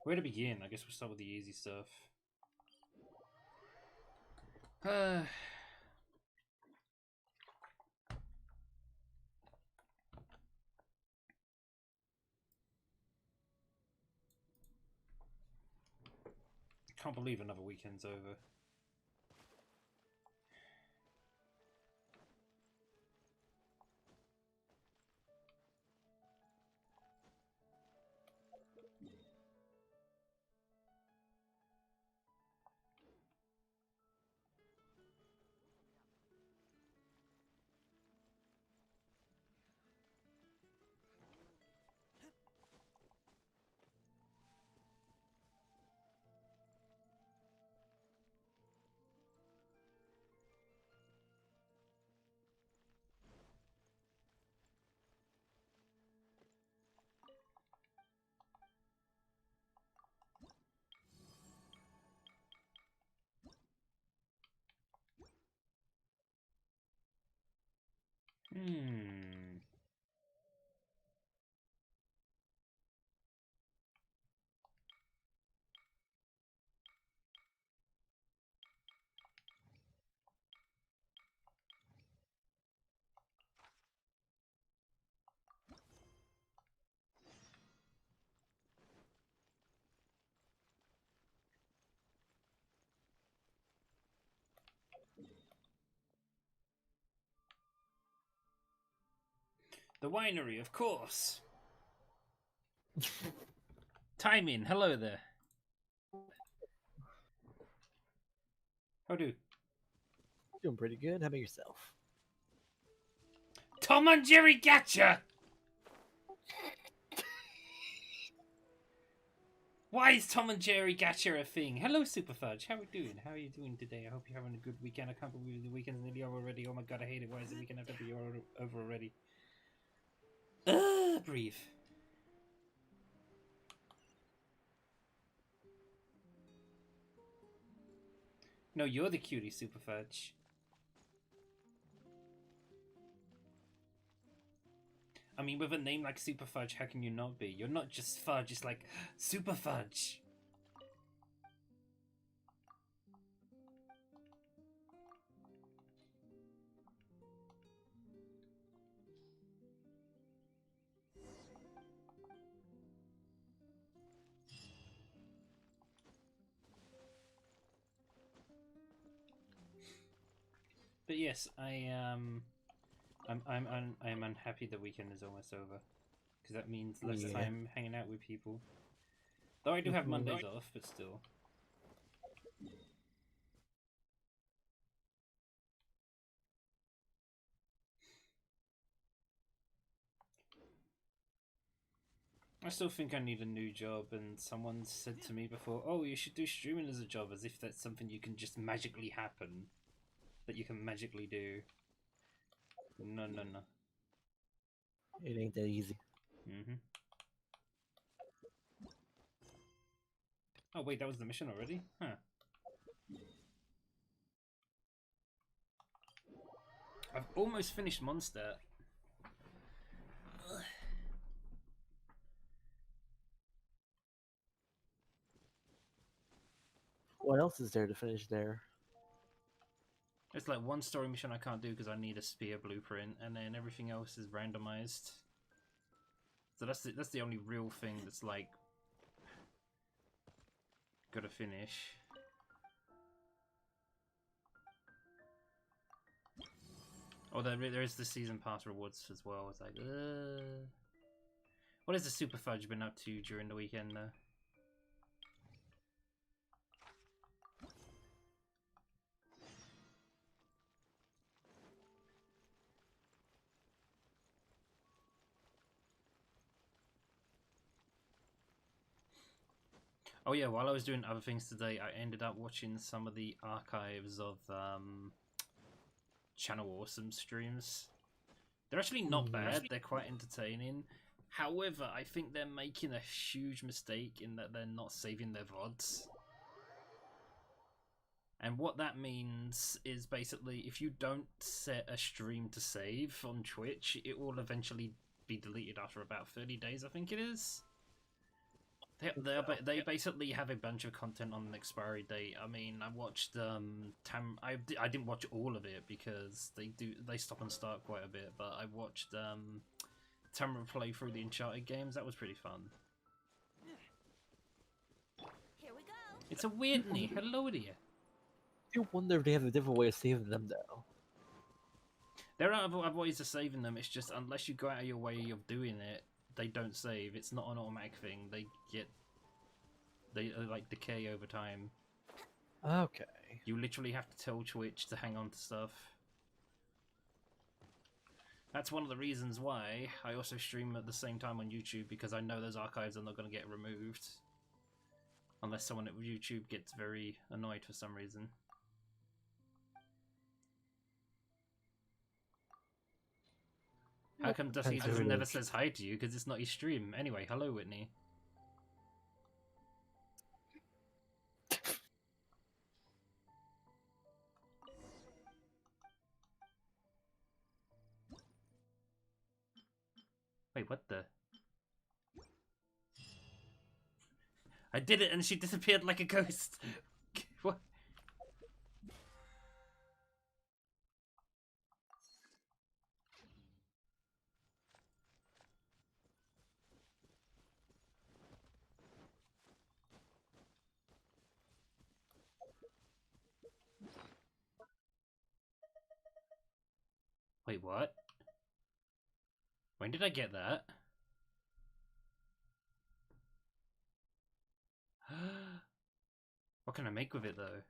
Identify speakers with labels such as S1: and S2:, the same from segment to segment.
S1: Where to begin? I guess we'll start with the easy stuff. Can't believe another weekend's over. The winery, of course. Timing, hello there. How do?
S2: Doing pretty good. How about yourself?
S1: Tom and Jerry Gatcha! Why is Tom and Jerry Gatcha a thing? Hello, Superfudge. How are we doing? How are you doing today? I hope you're having a good weekend. I can't believe the weekend's nearly over already. Oh my god, I hate it. Why is the weekend have to be over already? Breathe. No, you're the cutie, Superfudge. I mean, with a name like Superfudge, how can you not be? You're not just fudge, it's like Superfudge. But yes, I'm unhappy the weekend is almost over, because that means less time hanging out with people. Though I do have Mondays off, but still. I still think I need a new job, and someone said to me before, "Oh, you should do streaming as a job," as if that's something you can just magically happen, that you can magically do. No, no, no.
S2: It ain't that easy.
S1: Oh wait, that was the mission already? Huh. I've almost finished Mondstadt.
S2: What else is there to finish there?
S1: It's like one story mission I can't do because I need a spear blueprint, and then everything else is randomized. So that's the only real thing that's like gotta finish. Oh, there is the season pass rewards as well. It's like, what has the Super Fudge been up to during the weekend though? Oh yeah, while I was doing other things today, I ended up watching some of the archives of Channel Awesome streams. They're actually not bad, they're quite entertaining. However, I think they're making a huge mistake in that they're not saving their VODs. And what that means is basically if you don't set a stream to save on Twitch, it will eventually be deleted after about 30 days, I think it is. They basically have a bunch of content on an expiry date. I mean, I watched I didn't watch all of it because they stop and start quite a bit, but I watched Tamara play through the Uncharted games. That was pretty fun.
S3: Here we go.
S1: It's a Whitney. Hello there.
S2: I do wonder if they have a different way of saving them, though.
S1: There are other ways of saving them. It's just unless you go out of your way of doing it, they don't save. It's not an automatic thing. They like decay over time.
S2: Okay.
S1: You literally have to tell Twitch to hang on to stuff. That's one of the reasons why I also stream at the same time on YouTube, because I know those archives are not going to get removed. Unless someone at YouTube gets very annoyed for some reason. How come Dusty
S2: Depends who it
S1: never
S2: is.
S1: says hi to you? Because it's not his stream. Anyway, hello Whitney. Wait, what the? I did it and she disappeared like a ghost. What? Wait, what? When did I get that? What can I make with it though?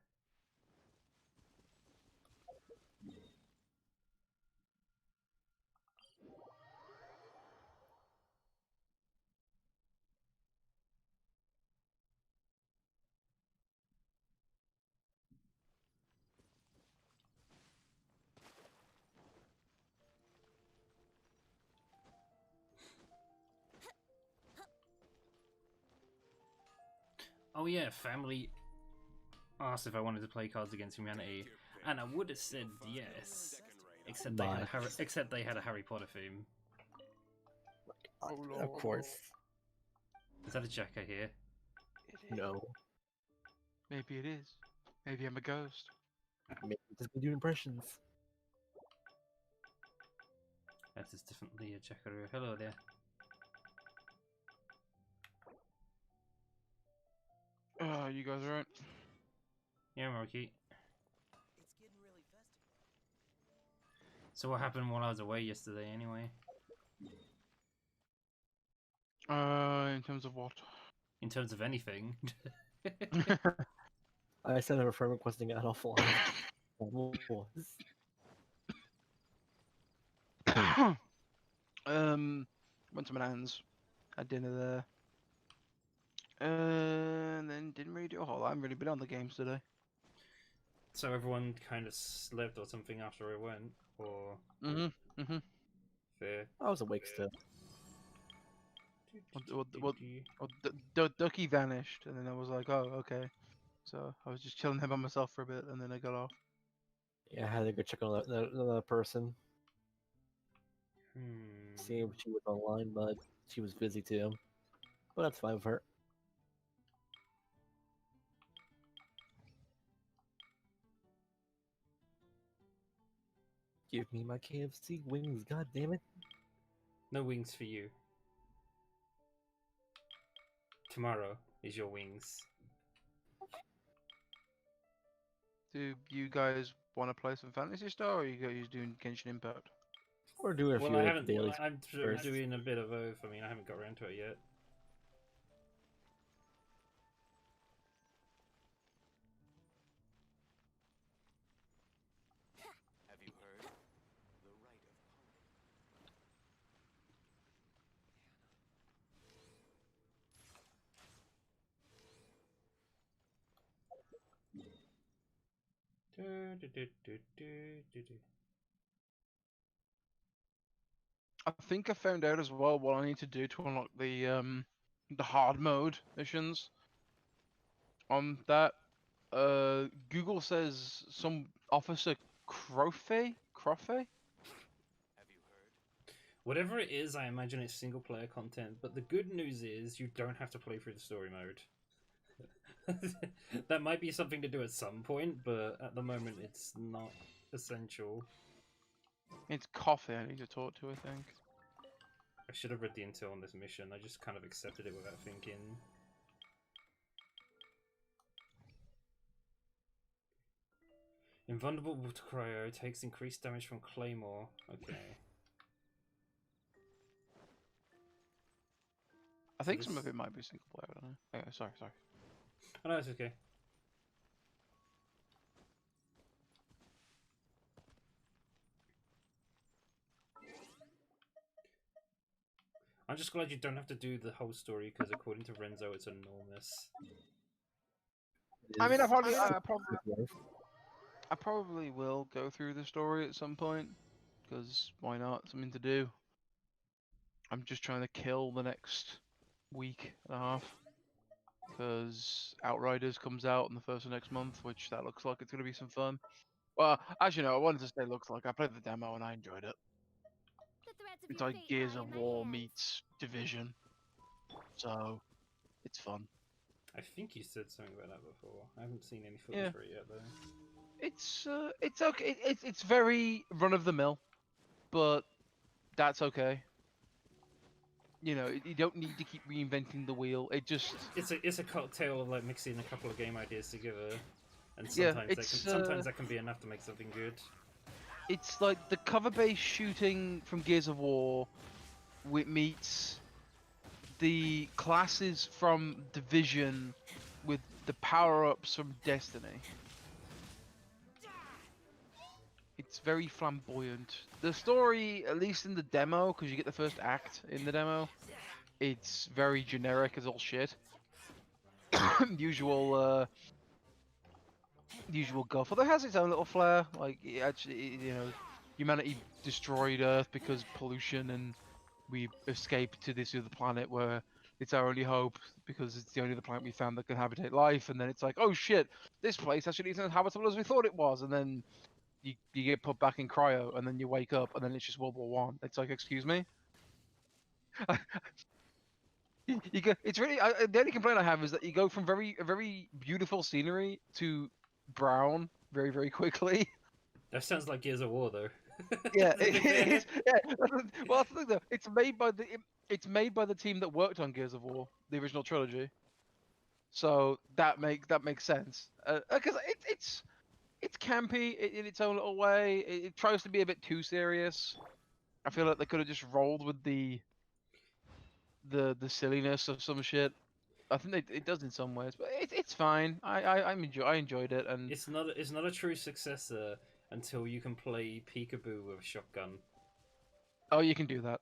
S1: Oh yeah, family asked if I wanted to play Cards Against Humanity, and I would have said yes, except they had a Harry Potter theme.
S2: Of course.
S1: Is that a Jack I hear?
S2: No.
S4: Maybe it is. Maybe I'm a ghost.
S2: Maybe just be doing impressions.
S1: That is definitely a Jack I hear. Hello there.
S4: Oh, you guys alright?
S1: Yeah, Marky.
S3: It's getting really festive.
S1: So what happened while I was away yesterday anyway?
S4: In terms of what?
S1: In terms of anything.
S2: I sent him a friend requesting it offline.
S4: Went to Manans, had dinner there, and then didn't really do a whole lot. I haven't really been on the games today.
S1: So everyone kind of slept or something after I went, or fair.
S2: I was awake still.
S4: Ducky vanished, and then I was like, oh, okay. So I was just chilling there by myself for a bit, and then I got off.
S2: Yeah, I had to go check on another person. See if she was online, but she was busy too. But that's fine with her. Give me my KFC wings, god damn it.
S1: No wings for you. Tomorrow is your wings.
S4: Do you guys want to play some Fantasy Star, or are you guys doing Genshin Impact?
S2: We're doing a
S1: Well,
S2: few
S1: I
S2: of the
S1: haven't.
S2: dailies.
S1: I'm
S2: first.
S1: doing a bit of both. I mean, I haven't got around to it yet.
S3: Have you heard? The rite of pawning.
S4: I think I found out as well what I need to do to unlock the hard mode missions. On that, Google says some officer Crofey.
S3: Have you heard?
S1: Whatever it is, I imagine it's single player content. But the good news is you don't have to play through the story mode. That might be something to do at some point, but at the moment it's not essential.
S4: It's coffee I need to talk to, I think.
S1: I should have read the intel on this mission. I just kind of accepted it without thinking. Invulnerable to cryo, takes increased damage from Claymore. Okay.
S4: I think
S1: this-
S4: some of it might be single player, I don't know. Oh, sorry.
S1: Oh no, it's okay. I'm just glad you don't have to do the whole story, because according to Renzo, it's enormous.
S4: I mean,
S2: Is-
S4: I probably will go through the story at some point, because why not? Something to do. I'm just trying to kill the next week and a half, because Outriders comes out on the first of next month, which that looks like it's going to be some fun. Well, actually, no, I wanted to say looks like. I played the demo and I enjoyed it.
S5: The threads of
S4: It's
S5: your
S4: like
S5: fate
S4: Gears
S5: lie
S4: of
S5: in my
S4: War
S5: hands.
S4: meets Division, so it's fun.
S1: I think you said something about that before. I haven't seen any footage
S4: Yeah.
S1: for it yet, though.
S4: It's okay. It's very run of the mill, but that's okay. You know, you don't need to keep reinventing the wheel. It just
S1: It's a cocktail of like mixing a couple of game ideas together, and
S4: Yeah,
S1: sometimes that can be enough to make something good.
S4: it's like the cover-based shooting from Gears of War, meets the classes from Division with the power-ups from Destiny. It's very flamboyant. The story, at least in the demo, because you get the first act in the demo, it's very generic as all shit. usual guff. Although it has its own little flair. Like, it actually, you know, humanity destroyed Earth because pollution, and we escaped to this other planet where it's our only hope because it's the only other planet we found that can habitate life. And then it's like, oh shit, this place actually isn't as habitable as we thought it was. And then you get put back in cryo, and then you wake up, and then it's just World War One. It's like, excuse me. You go. It's really the only complaint I have is that you go from very beautiful scenery to brown very quickly.
S1: That sounds like Gears of War, though.
S4: Yeah,
S1: To be
S4: it
S1: fair.
S4: is. Yeah. Well, that's the thing though. It's made by the team that worked on Gears of War, the original trilogy. So that makes sense. Because it's campy in its own little way. It tries to be a bit too serious. I feel like they could have just rolled with the silliness of some shit. I think it does in some ways, but it's fine. I enjoyed it, and
S1: It's not a true successor until you can play Peekaboo with a shotgun.
S4: oh, you can do that.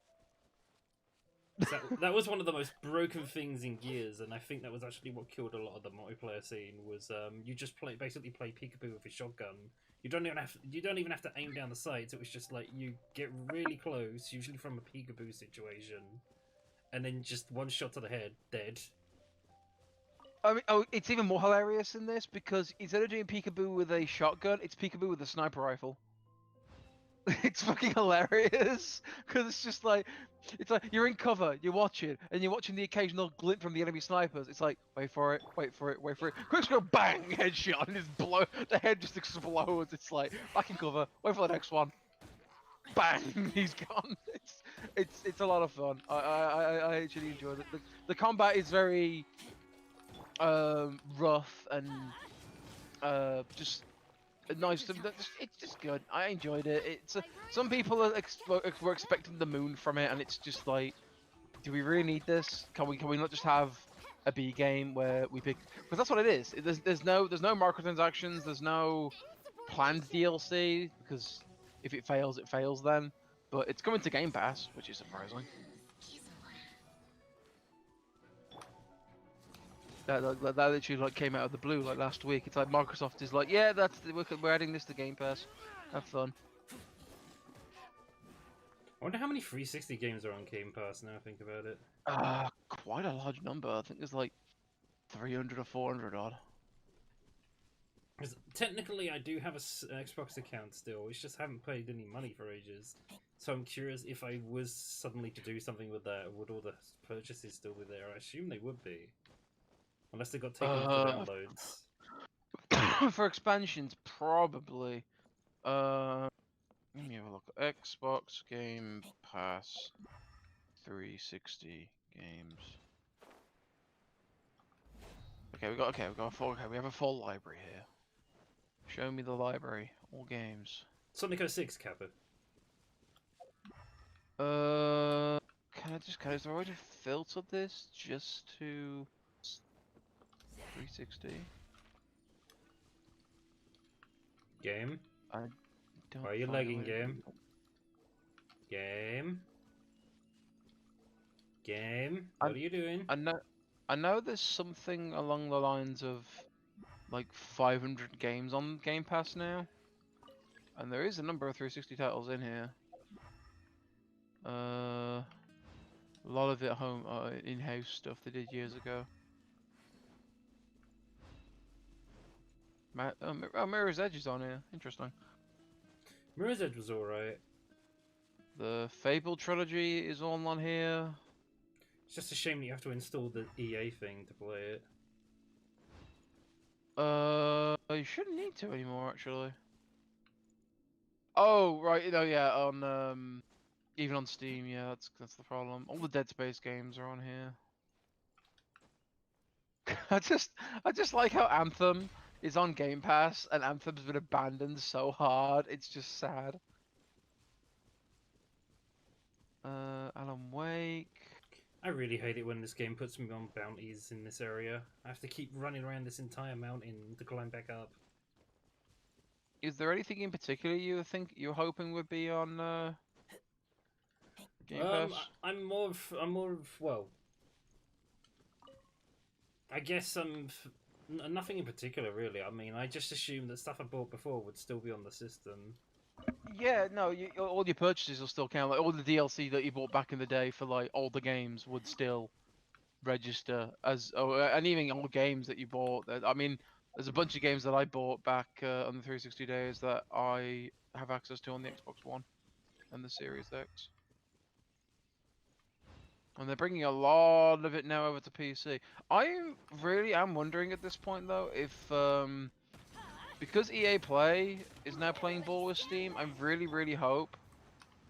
S1: That was one of the most broken things in Gears, and I think that was actually what killed a lot of the multiplayer scene. Was you just basically play Peekaboo with a shotgun. You don't even have to aim down the sights. It was just like you get really close, usually from a Peekaboo situation, and then just one shot to the head, dead.
S4: I mean, oh, it's even more hilarious in this because instead of doing peekaboo with a shotgun, it's peekaboo with a sniper rifle. It's fucking hilarious because it's like you're in cover, you're watching, and you're watching the occasional glint from the enemy snipers. It's like wait for it, quick scope, bang, headshot, and the head just explodes. It's like back in cover, wait for the next one, bang, he's gone. It's a lot of fun. I actually enjoyed it. The combat is very rough and just nice. It's just good. I enjoyed it. It's some people were expecting the moon from it, and it's just like, do we really need this? Can we not just have a B game where we pick? Because that's what it is. There's no microtransactions. There's no planned DLC because if it fails, it fails then. But it's coming to Game Pass, which is surprising. That literally like came out of the blue like last week. It's like Microsoft is like, yeah, we're adding this to Game Pass. Have fun.
S1: I wonder how many 360 games are on Game Pass now. I think about it.
S4: Quite a large number. I think there's like 300 or 400 odd.
S1: 'Cause technically, I do have an Xbox account still. It's just haven't paid any money for ages. So I'm curious if I was suddenly to do something with that, would all the purchases still be there? I assume they would be, unless they got taken off the downloads.
S4: For expansions, probably. Let me have a look. Xbox Game Pass 360 games. Okay, we got a full. Okay, we have a full library here. Show me the library. All games.
S1: Sonic 06, Kappa.
S4: Is there a way to filter this just to 360?
S1: Game.
S4: I don't.
S1: Why are you
S4: find a
S1: lagging,
S4: way to do
S1: game?
S4: that.
S1: Game. What are you doing?
S4: I know there's something along the lines of like 500 games on Game Pass now, and there is a number of 360 titles in here. A lot of it home, in-house stuff they did years ago. Mirror's Edge is on here. Interesting.
S1: Mirror's Edge was alright.
S4: The Fable trilogy is all on here.
S1: It's just a shame that you have to install the EA thing to play it.
S4: You shouldn't need to anymore, actually. Oh, right. No, yeah. On even on Steam, yeah. That's the problem. All the Dead Space games are on here. I just like how Anthem is on Game Pass and Anthem's been abandoned so hard. It's just sad. Alan Wake.
S1: I really hate it when this game puts me on bounties in this area. I have to keep running around this entire mountain to climb back up.
S4: Is there anything in particular you think you're hoping would be on Game Pass?
S1: I'm more of, well, I guess nothing in particular really. I mean, I just assumed that stuff I bought before would still be on the system.
S4: Yeah, no, all your purchases will still count. Like all the DLC that you bought back in the day for like all the games would still register as. And even all games that you bought. I mean, there's a bunch of games that I bought back on the 360 days that I have access to on the Xbox One and the Series X. And they're bringing a lot of it now over to PC. I really am wondering at this point though if because EA Play is now playing ball with Steam, I really hope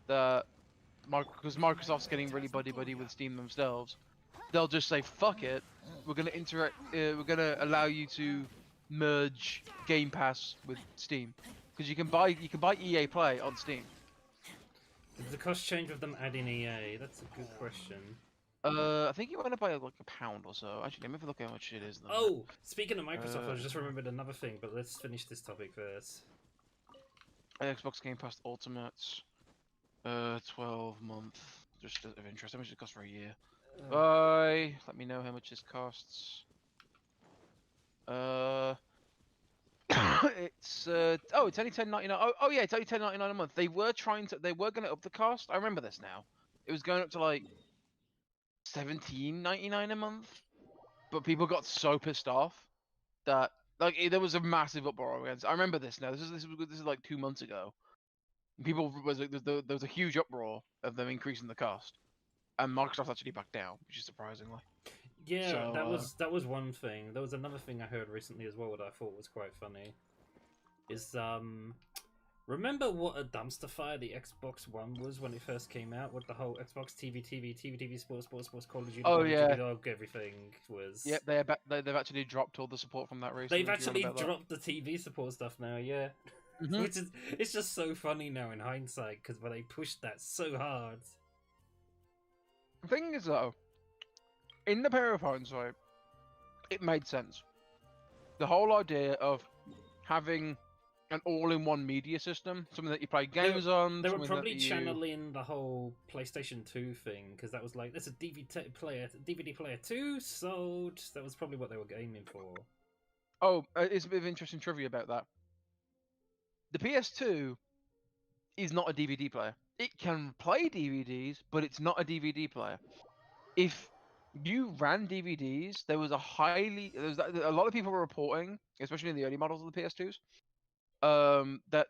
S4: that because Microsoft's getting really buddy with Steam themselves, they'll just say fuck it, we're gonna we're gonna allow you to merge Game Pass with Steam, because you can buy EA Play on Steam.
S1: Did the cost change with them adding EA? That's a good question.
S4: I think you went up by like £1 or so. Actually, let me have a look at how much it is. Though.
S1: Oh, speaking of Microsoft, I just remembered another thing, but let's finish this topic first.
S4: Xbox Game Pass Ultimate, 12-month, just of interest. How much does it cost for a year? Bye. Let me know how much this costs. It's it's only $10.99. Oh yeah, it's only $10.99 a month. They were gonna up the cost. I remember this now. It was going up to like $17.99 a month, but people got so pissed off that like there was a massive uproar against. I remember this now. This is like 2 months ago. People there was a huge uproar of them increasing the cost, and Microsoft actually backed down, which is surprisingly.
S1: Yeah,
S4: So,
S1: that was one thing. There was another thing I heard recently as well that I thought was quite funny. Is remember what a dumpster fire the Xbox One was when it first came out? With the whole Xbox TV, sports, Call of Duty,
S4: Oh, yeah.
S1: Dog, everything was.
S4: Yep, they've actually dropped all the support from that recently.
S1: They've actually dropped the TV support stuff now. Yeah, which is it's just so funny now in hindsight because they pushed that so hard.
S4: The thing is though, in the power of hindsight, it made sense. The whole idea of having an all-in-one media system, something that you play games on.
S1: They were probably channeling the whole PlayStation 2 thing because that was like, there's a DVD player 2 sold. That was probably what they were aiming for.
S4: Oh, it's a bit of interesting trivia about that. The PS2 is not a DVD player. It can play DVDs, but it's not a DVD player. If you ran DVDs, there was a lot of people were reporting, especially in the early models of the PS2s, that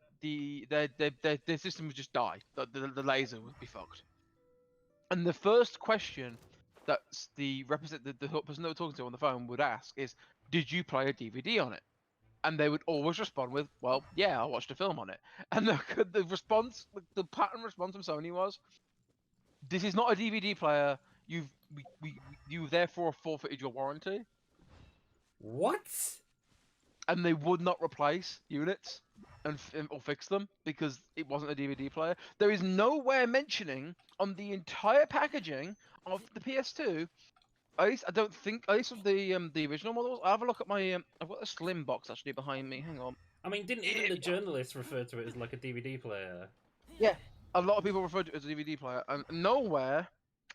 S4: their system would just die. The laser would be fucked. And the first question that the person they were talking to on the phone would ask is, "Did you play a DVD on it?" And they would always respond with, "Well, yeah, I watched a film on it." And the pattern response from Sony was, "This is not a DVD player. You've therefore forfeited your warranty."
S1: What?
S4: And they would not replace units or fix them because it wasn't a DVD player. There is nowhere mentioning on the entire packaging of the PS2. At least I don't think. At least of the original models. I'll have a look at my. I've got a slim box actually behind me. Hang on.
S1: I mean, didn't even the journalists refer to it as like a DVD player?
S4: Yeah, a lot of people refer to it as a DVD player, and nowhere.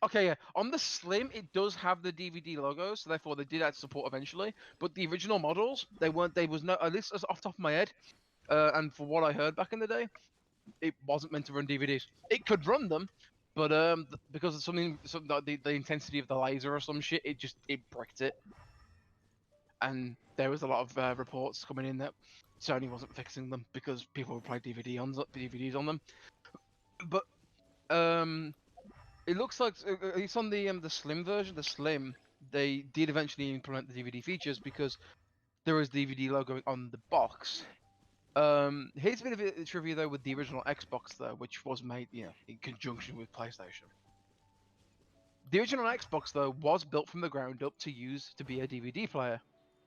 S4: Okay, yeah. On the Slim, it does have the DVD logo, so therefore they did add support eventually. But the original models, they weren't. They was no. At least off the top of my head, and for what I heard back in the day, it wasn't meant to run DVDs. It could run them, but because of something like the intensity of the laser or some shit, it bricked it. And there was a lot of reports coming in that Sony wasn't fixing them because people would play DVDs on them. But it looks like it's on the Slim version. The Slim, they did eventually implement the DVD features because there is DVD logo on the box. Here's a bit of a trivia though with the original Xbox though, which was made in conjunction with PlayStation. The original Xbox though was built from the ground up to be a DVD player.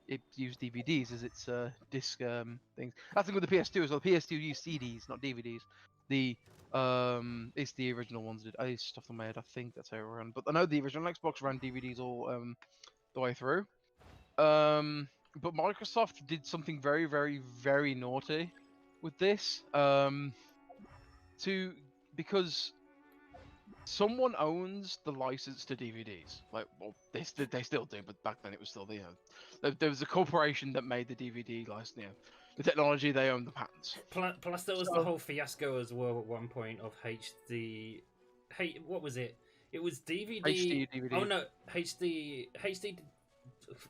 S4: It used DVDs as its disc things. That's the thing with the PS2 as well. The PS2 used CDs, not DVDs. It's the original ones did. I used stuff on my head. I think that's how it ran. But I know the original Xbox ran DVDs all the way through. But Microsoft did something very, very, very naughty with this. Because someone owns the license to DVDs. Like, well, they still do, but back then it was still there was a corporation that made the DVD license. The technology, they own the patents.
S1: Plus, there was the whole fiasco as well at one point of HD. Hey, what was it? It was DVD.
S4: HD DVD.
S1: Oh no, HD.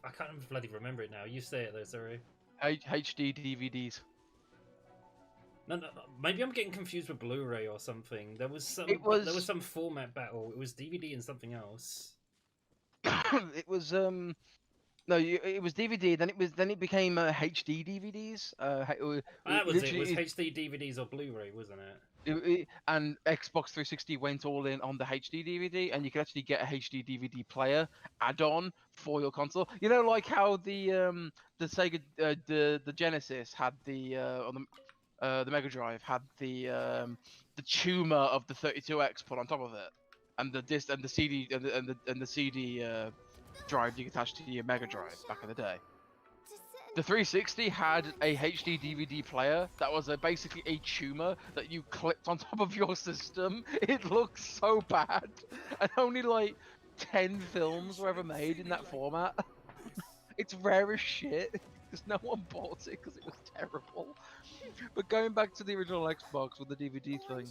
S1: I can't bloody remember it now. You say it though, sorry.
S4: HD DVDs.
S1: No. Maybe I'm getting confused with Blu-ray or something. There was some format battle. It was DVD and something else.
S4: It was no, it was DVD. Then it became HD DVDs.
S1: That was it. It was HD DVDs or Blu-ray, wasn't it?
S4: And Xbox 360 went all in on the HD DVD, and you could actually get a HD DVD player add-on for your console. You know, like how the Sega the Genesis had the Mega Drive had the tumor of the 32X put on top of it, and the disc and the CD and the CD drive you could attach to your Mega Drive back in the day. The 360 had a HD DVD player that was basically a tumor that you clipped on top of your system. It looks so bad, and only like 10 films were ever made in that format. It's rare as shit because no one bought it because it was terrible. But going back to the original Xbox with the DVD thing,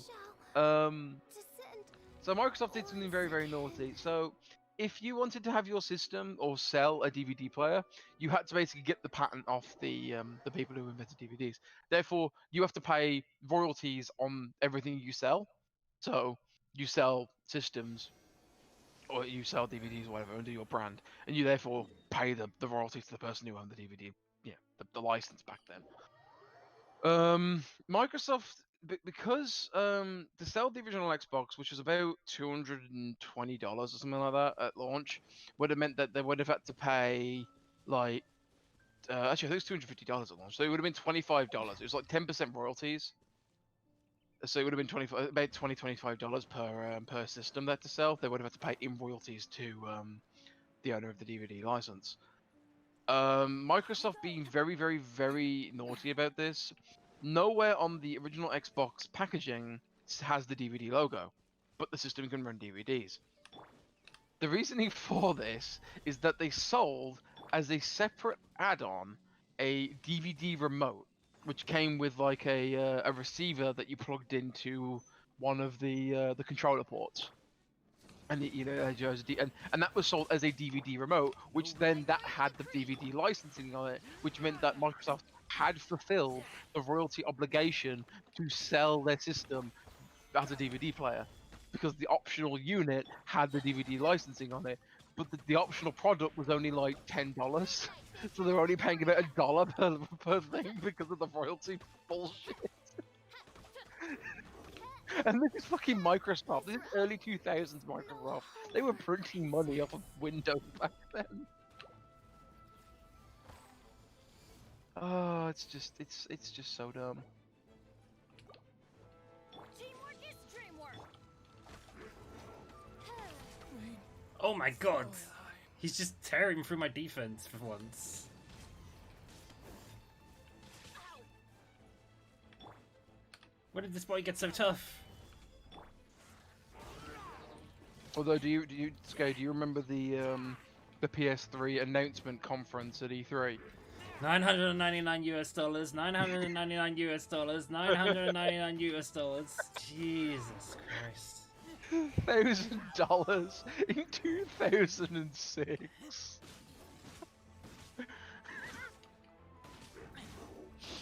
S4: so Microsoft did something very, very naughty. So if you wanted to have your system or sell a DVD player, you had to basically get the patent off the people who invented DVDs. Therefore, you have to pay royalties on everything you sell. So you sell systems or you sell DVDs or whatever under your brand, and you therefore pay the royalties to the person who owned the DVD, the license back then. Microsoft, because to sell the original Xbox, which was about $220 or something like that at launch, would have meant that they would have had to pay like actually I think it was $250 at launch, so it would have been $25. It was like 10% royalties. So it would have been about $25 per system that to sell. They would have had to pay in royalties to the owner of the DVD license. Microsoft being very, very, very naughty about this. Nowhere on the original Xbox packaging has the DVD logo, but the system can run DVDs. The reasoning for this is that they sold as a separate add-on a DVD remote, which came with like a receiver that you plugged into one of the controller ports. And you know, and that was sold as a DVD remote, which then that had the DVD licensing on it, which meant that Microsoft had fulfilled the royalty obligation to sell their system as a DVD player, because the optional unit had the DVD licensing on it, but the optional product was only like $10, so they were only paying about $1 per thing because of the royalty bullshit. And this is fucking Microsoft. This is early 2000s Microsoft. They were printing money off of Windows back then. Oh, it's just so dumb.
S5: Teamwork is dreamwork.
S1: Oh my god! He's just tearing through my defense for once. Where did this boy get so tough?
S4: Although, do you Skay, do you remember the PS3 announcement conference at E3?
S1: $999 US, $999 US, $999 US. Jesus Christ.
S4: $1,000 in 2006.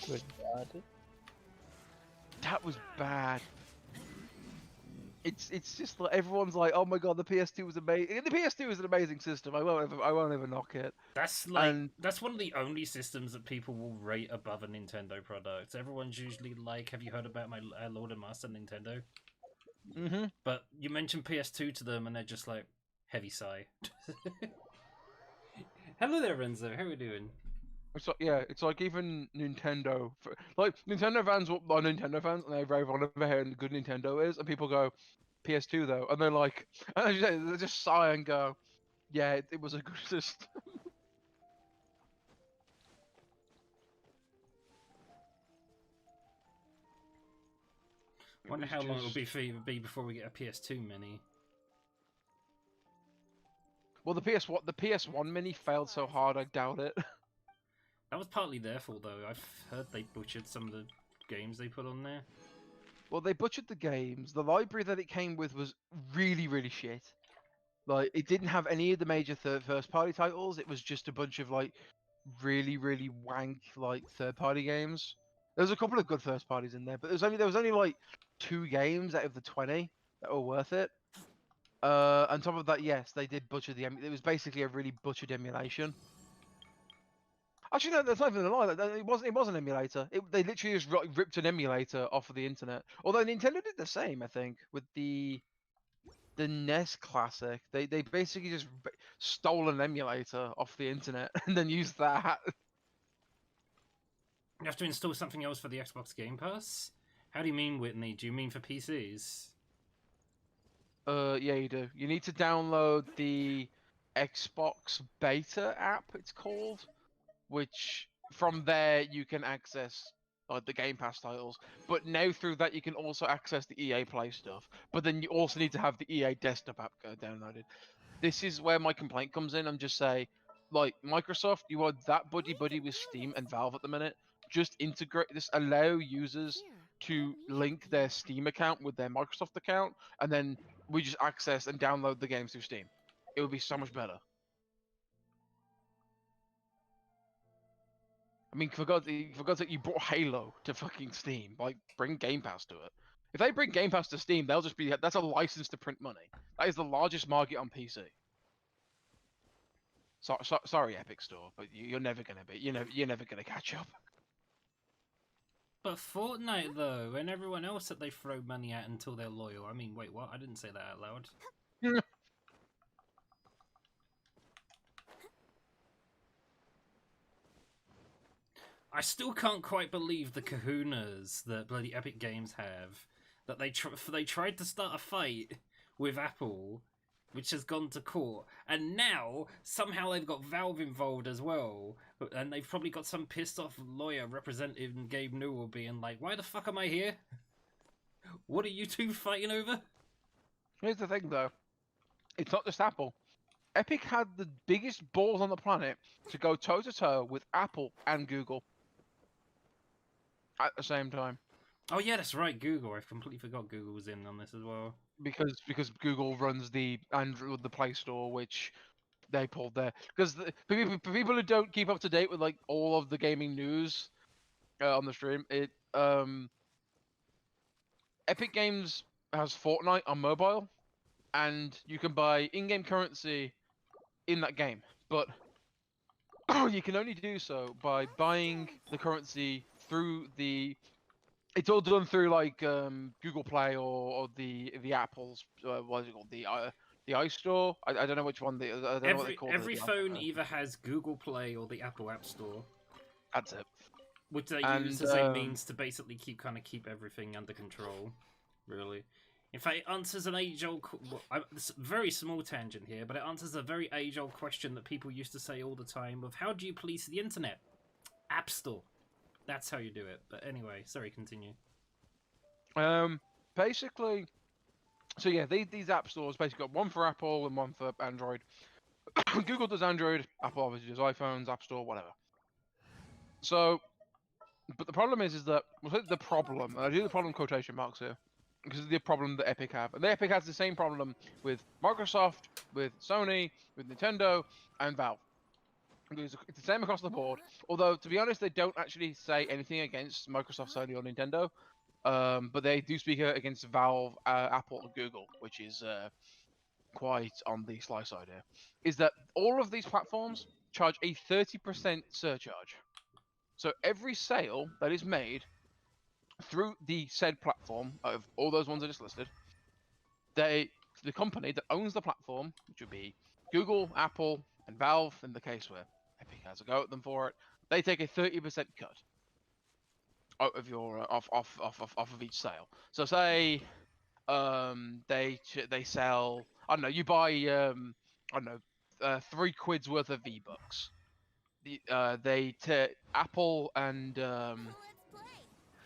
S2: Good God.
S4: That was bad. It's just like everyone's like, oh my god, the PS2 was amazing. The PS2 was an amazing system. I won't ever knock it.
S1: That's like
S4: And-
S1: that's one of the only systems that people will rate above a Nintendo product. Everyone's usually like, "Have you heard about my Lord and Master Nintendo?"
S4: Mm-hmm.
S1: But you mention PS2 to them, and they're just like, heavy sigh. Hello there, Renzo. How are we doing?
S4: It's like, yeah, it's like even Nintendo, like Nintendo fans are Nintendo fans, and they rave on over how good Nintendo is, and people go, PS2 though, and they're like, and they just sigh and go, yeah, it was a good system.
S1: Wonder
S4: was
S1: how long it'll
S4: just-
S1: be before we get a PS2 mini.
S4: Well, the PS1 mini failed so hard, I doubt it.
S1: That was partly their fault, though. I've heard they butchered some of the games they put on there.
S4: Well, they butchered the games. The library that it came with was really, really shit. Like, it didn't have any of the major first-party titles. It was just a bunch of like really, really wank like third-party games. There was a couple of good first parties in there, but there was only like 2 games out of the 20 that were worth it. On top of that, yes, they did butcher the. It was basically a really butchered emulation. Actually, no, that's not even a lie. It wasn't. It was an emulator. They literally just ripped an emulator off of the internet. Although Nintendo did the same, I think, with the NES Classic. They basically just stole an emulator off the internet and then used that.
S1: You have to install something else for the Xbox Game Pass? How do you mean, Whitney? Do you mean for PCs?
S4: Yeah, you do. You need to download the Xbox Beta app, it's called, which from there you can access like the Game Pass titles. But now through that you can also access the EA Play stuff. But then you also need to have the EA desktop app downloaded. This is where my complaint comes in. I'm just saying, like Microsoft, you are that buddy with Steam and Valve at the minute. Just integrate this, allow users to link their Steam account with their Microsoft account, and then we just access and download the games through Steam. It would be so much better. I mean, for God's sake, you brought Halo to fucking Steam. Like, bring Game Pass to it. If they bring Game Pass to Steam, they'll just be that's a license to print money. That is the largest market on PC. Sorry, Epic Store, but you're never gonna be. You're never gonna catch up.
S1: But Fortnite, though, and everyone else that they throw money at until they're loyal. I mean, wait, what? I didn't say that out loud. I still can't quite believe the kahunas that bloody Epic Games have. That they tried to start a fight with Apple, which has gone to court, and now somehow they've got Valve involved as well, and they've probably got some pissed off lawyer representing Gabe Newell being like, "Why the fuck am I here? What are you two fighting over?"
S4: Here's the thing, though. It's not just Apple. Epic had the biggest balls on the planet to go toe to toe with Apple and Google at the same time.
S1: Oh yeah, that's right, Google. I completely forgot Google was in on this as well.
S4: because Google runs the Android, the Play Store, which they pulled there. Because for people who don't keep up to date with like all of the gaming news on the stream, Epic Games has Fortnite on mobile, and you can buy in-game currency in that game, but you can only do so by buying the currency through the. It's all done through like Google Play or the Apple's what is it called, the iStore. I don't know which one I don't know what they call
S1: Every
S4: the
S1: phone
S4: iPhone.
S1: either has Google Play or the Apple App Store,
S4: That's it.
S1: which they
S4: And,
S1: use as a means to basically keep everything under control. Really, in fact, it answers an age-old. It's a very small tangent here, but it answers a very age-old question that people used to say all the time: of how do you police the internet? App Store. That's how you do it. But anyway, sorry, continue.
S4: Basically, so yeah, these app stores basically got one for Apple and one for Android. Google does Android, Apple obviously does iPhones, App Store, whatever. So, but the problem is that the problem, and I do the problem quotation marks here, because it's the problem that Epic have, and Epic has the same problem with Microsoft, with Sony, with Nintendo, and Valve. It's the same across the board. Although, to be honest, they don't actually say anything against Microsoft, Sony, or Nintendo. But they do speak against Valve, Apple, and Google, which is quite on the sly side here. Is that all of these platforms charge a 30% surcharge. So every sale that is made through the said platform, of all those ones I just listed, the company that owns the platform, which would be Google, Apple, and Valve, in the case where Epic has a go at them for it, they take a 30% cut out of your off of each sale. So say they sell, I don't know, you buy I don't know, £3 worth of V-Bucks. Apple and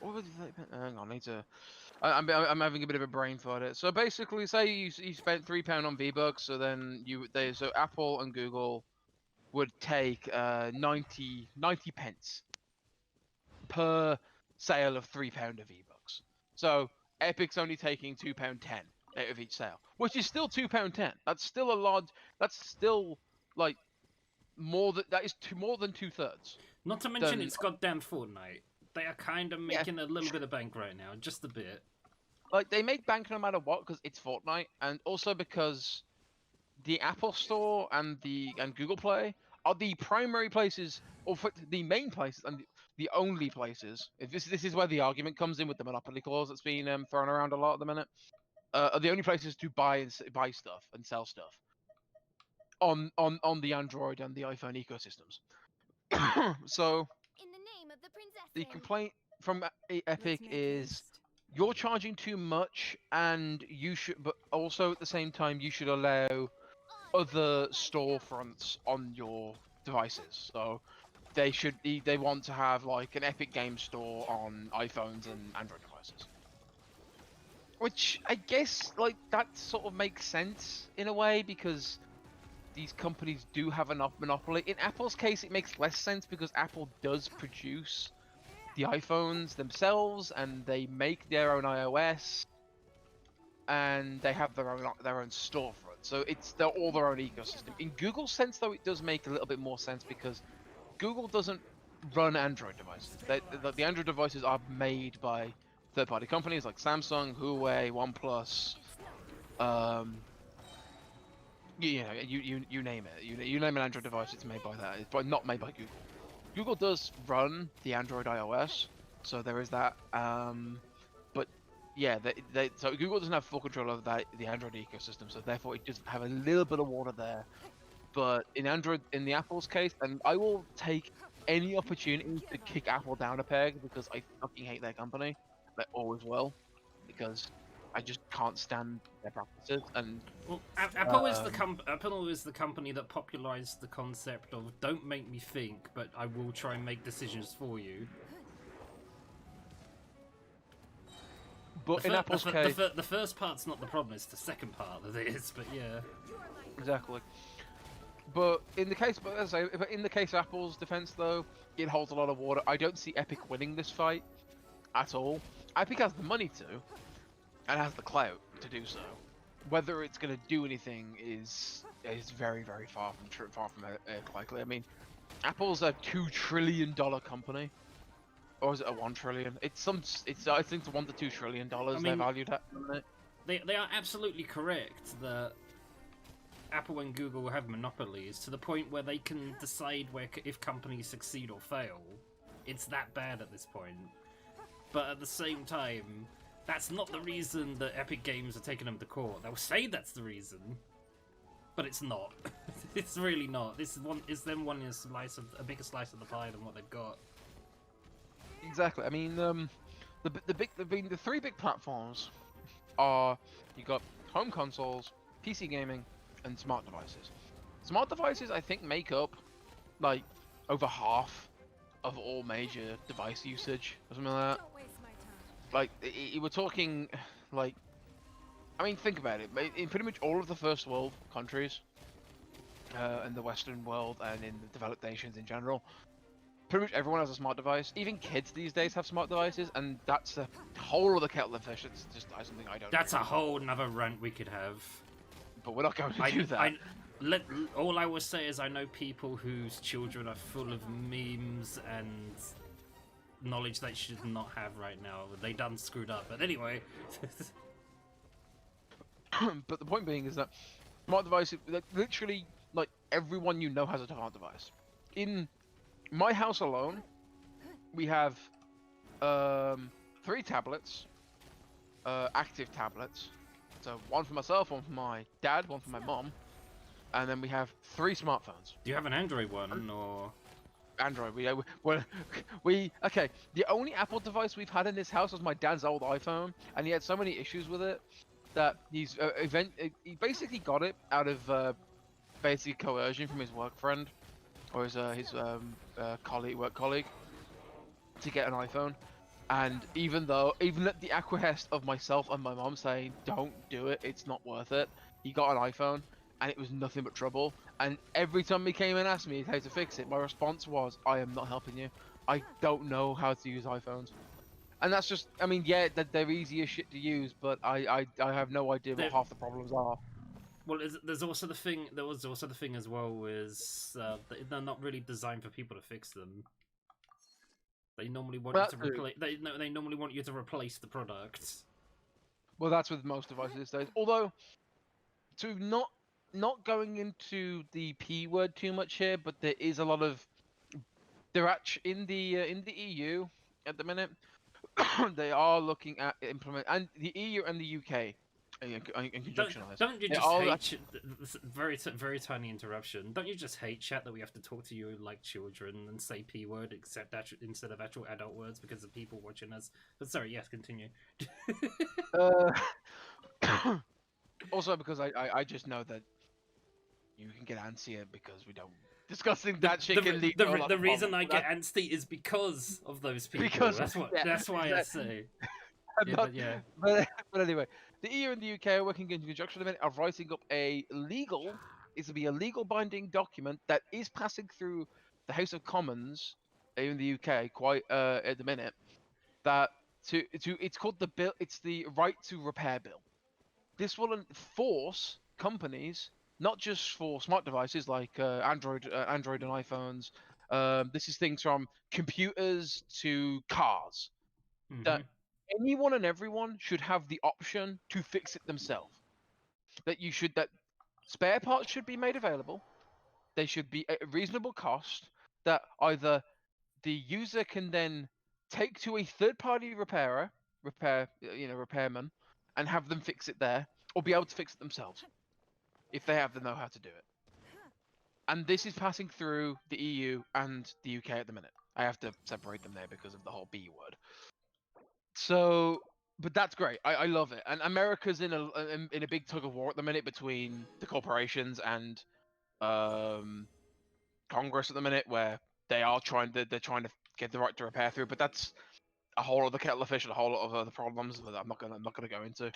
S4: what was it? Hang on, I need to. I'm having a bit of a brain fart it. So basically, say you spent £3 on V-Bucks, so then so Apple and Google would take 90 pence per sale of £3 of V-Bucks. So Epic's only taking £2.10 out of each sale, which is still £2.10. That's still a lot. That's still like more than more than 2/3.
S1: Not to mention it's goddamn Fortnite. They are kind of making a little bit of bank right now, just a bit.
S4: Like they make bank no matter what because it's Fortnite, and also because the Apple Store and Google Play are the primary places, or the main places, and the only places. If this is where the argument comes in with the monopoly clause that's been thrown around a lot at the minute. Are the only places to buy stuff and sell stuff on the Android and the iPhone ecosystems. So
S5: In the name of the princess.
S4: the complaint from Epic is you're charging too much, and you should, but also at the same time you should allow other storefronts on your devices. So they want to have like an Epic Game Store on iPhones and Android devices. Which I guess like that sort of makes sense in a way because these companies do have a monopoly. In Apple's case, it makes less sense because Apple does produce the iPhones themselves, and they make their own iOS, and they have their own storefront. So they're all their own ecosystem. In Google's sense, though, it does make a little bit more sense because Google doesn't run Android devices. The Android devices are made by third-party companies like Samsung, Huawei, OnePlus. You name it. You name an Android device, it's made by that. It's probably not made by Google. Google does run the Android iOS, so there is that. But yeah, so Google doesn't have full control of the Android ecosystem, so therefore it does have a little bit of water there. But in the Apple's case, and I will take any opportunity to kick Apple down a peg because I fucking hate their company. I always will, because I just can't stand their practices. And
S1: well, Apple is the company that popularized the concept of "don't make me think, but I will try and make decisions for you."
S4: But in Apple's case,
S1: the first part's not the problem; it's the second part that it is. But yeah,
S4: exactly. But in the case of Apple's defense, though, it holds a lot of water. I don't see Epic winning this fight at all. Epic has the money to, and has the clout to do so. whether it's going to do anything is very very far from likely. I mean, Apple's a $2 trillion company, or is it a 1 trillion? It's I think it's $1 to $2 trillion they're
S1: mean,
S4: valued at. Isn't it?
S1: They are absolutely correct that Apple and Google have monopolies to the point where they can decide if companies succeed or fail. It's that bad at this point. But at the same time, that's not the reason that Epic Games are taking them to court. They'll say that's the reason, but it's not. It's really not. This is them wanting a bigger slice of the pie than what they've got.
S4: Exactly. I mean, the three big platforms are, you got home consoles, PC gaming, and smart devices. Smart devices, I think, make up like over half of all major device usage or something like that.
S5: Don't waste my time.
S4: Like, we're talking, like, I mean, think about it. In pretty much all of the first world countries, in the Western world and in the developed nations in general, pretty much everyone has a smart device. Even kids these days have smart devices, and that's a whole other kettle of fish. It's just something I don't.
S1: That's a whole nother rant we could have.
S4: But we're not going to do that.
S1: All I will say is I know people whose children are full of memes and knowledge they should not have right now. They done screwed up. But anyway.
S4: But the point being is that smart devices, literally, like, everyone you know has a smart device. In my house alone, we have 3 tablets, active tablets. So one for myself, one for my dad, one for my mom, and then we have 3 smartphones.
S1: Do you have an Android one or?
S4: Android. Okay. The only Apple device we've had in this house was my dad's old iPhone, and he had so many issues with it that he basically got it out of basic coercion from his work friend or his work colleague to get an iPhone. And even at the acquiescence of myself and my mom saying don't do it, it's not worth it, he got an iPhone and it was nothing but trouble. And every time he came and asked me how to fix it, my response was, I am not helping you. I don't know how to use iPhones. And that's just, I mean, yeah, they're easy as shit to use, but I have no idea what half the problems are.
S1: Well, there's also the thing. There was also the thing as well is they're not really designed for people to fix them. They normally want you to replace. They normally want you to replace the product.
S4: Well, that's with most devices these days. Although, to not going into the P word too much here, but there is a lot of they're actually in the EU at the minute. They are looking at implement, and the EU and the UK in conjunction on this.
S1: Don't you just hate very tiny interruption? Don't you just hate chat that we have to talk to you like children and say p word instead of actual adult words because of people watching us? But sorry, yes, continue.
S4: Also, because I just know that you can get antsy because we don't discussing that shit can lead to a lot
S1: the
S4: of
S1: reason
S4: problems.
S1: I get antsy is because of those people.
S4: Because
S1: that's why I say.
S4: But anyway, the EU and the UK are working in conjunction at the minute of writing up a legal binding document that is passing through the House of Commons in the UK quite at the minute. That it's called the bill. It's the Right to Repair Bill. This will force companies, not just for smart devices like Android and iPhones. This is things from computers to cars.
S1: Mm-hmm.
S4: That anyone and everyone should have the option to fix it themselves. That spare parts should be made available. They should be at a reasonable cost. That either the user can then take to a third-party repairman, and have them fix it there, or be able to fix it themselves if they have the know-how to do it. And this is passing through the EU and the UK at the minute. I have to separate them there because of the whole B word. So, but that's great. I love it. And America's in a big tug of war at the minute between the corporations and Congress at the minute, where they're trying to get the right to repair through. But that's a whole other kettle of fish and a whole lot of other problems that I'm not gonna go into.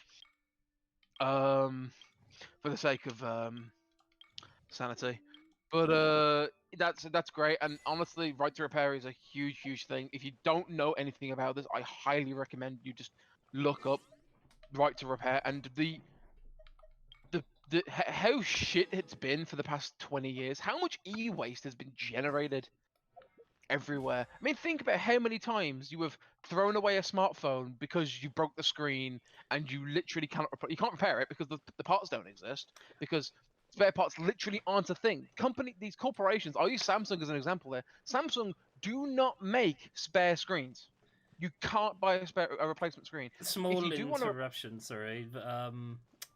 S4: For the sake of sanity. But that's great, and honestly, right to repair is a huge thing. If you don't know anything about this, I highly recommend you just look up right to repair. And how shit it's been for the past 20 years. How much e-waste has been generated everywhere. I mean, think about how many times you have thrown away a smartphone because you broke the screen and you literally cannot you can't repair it because the parts don't exist, because spare parts literally aren't a thing. These corporations, I'll use Samsung as an example there. Samsung do not make spare screens. You can't buy a replacement screen.
S1: Small
S4: you do wanna-
S1: interruption, sorry.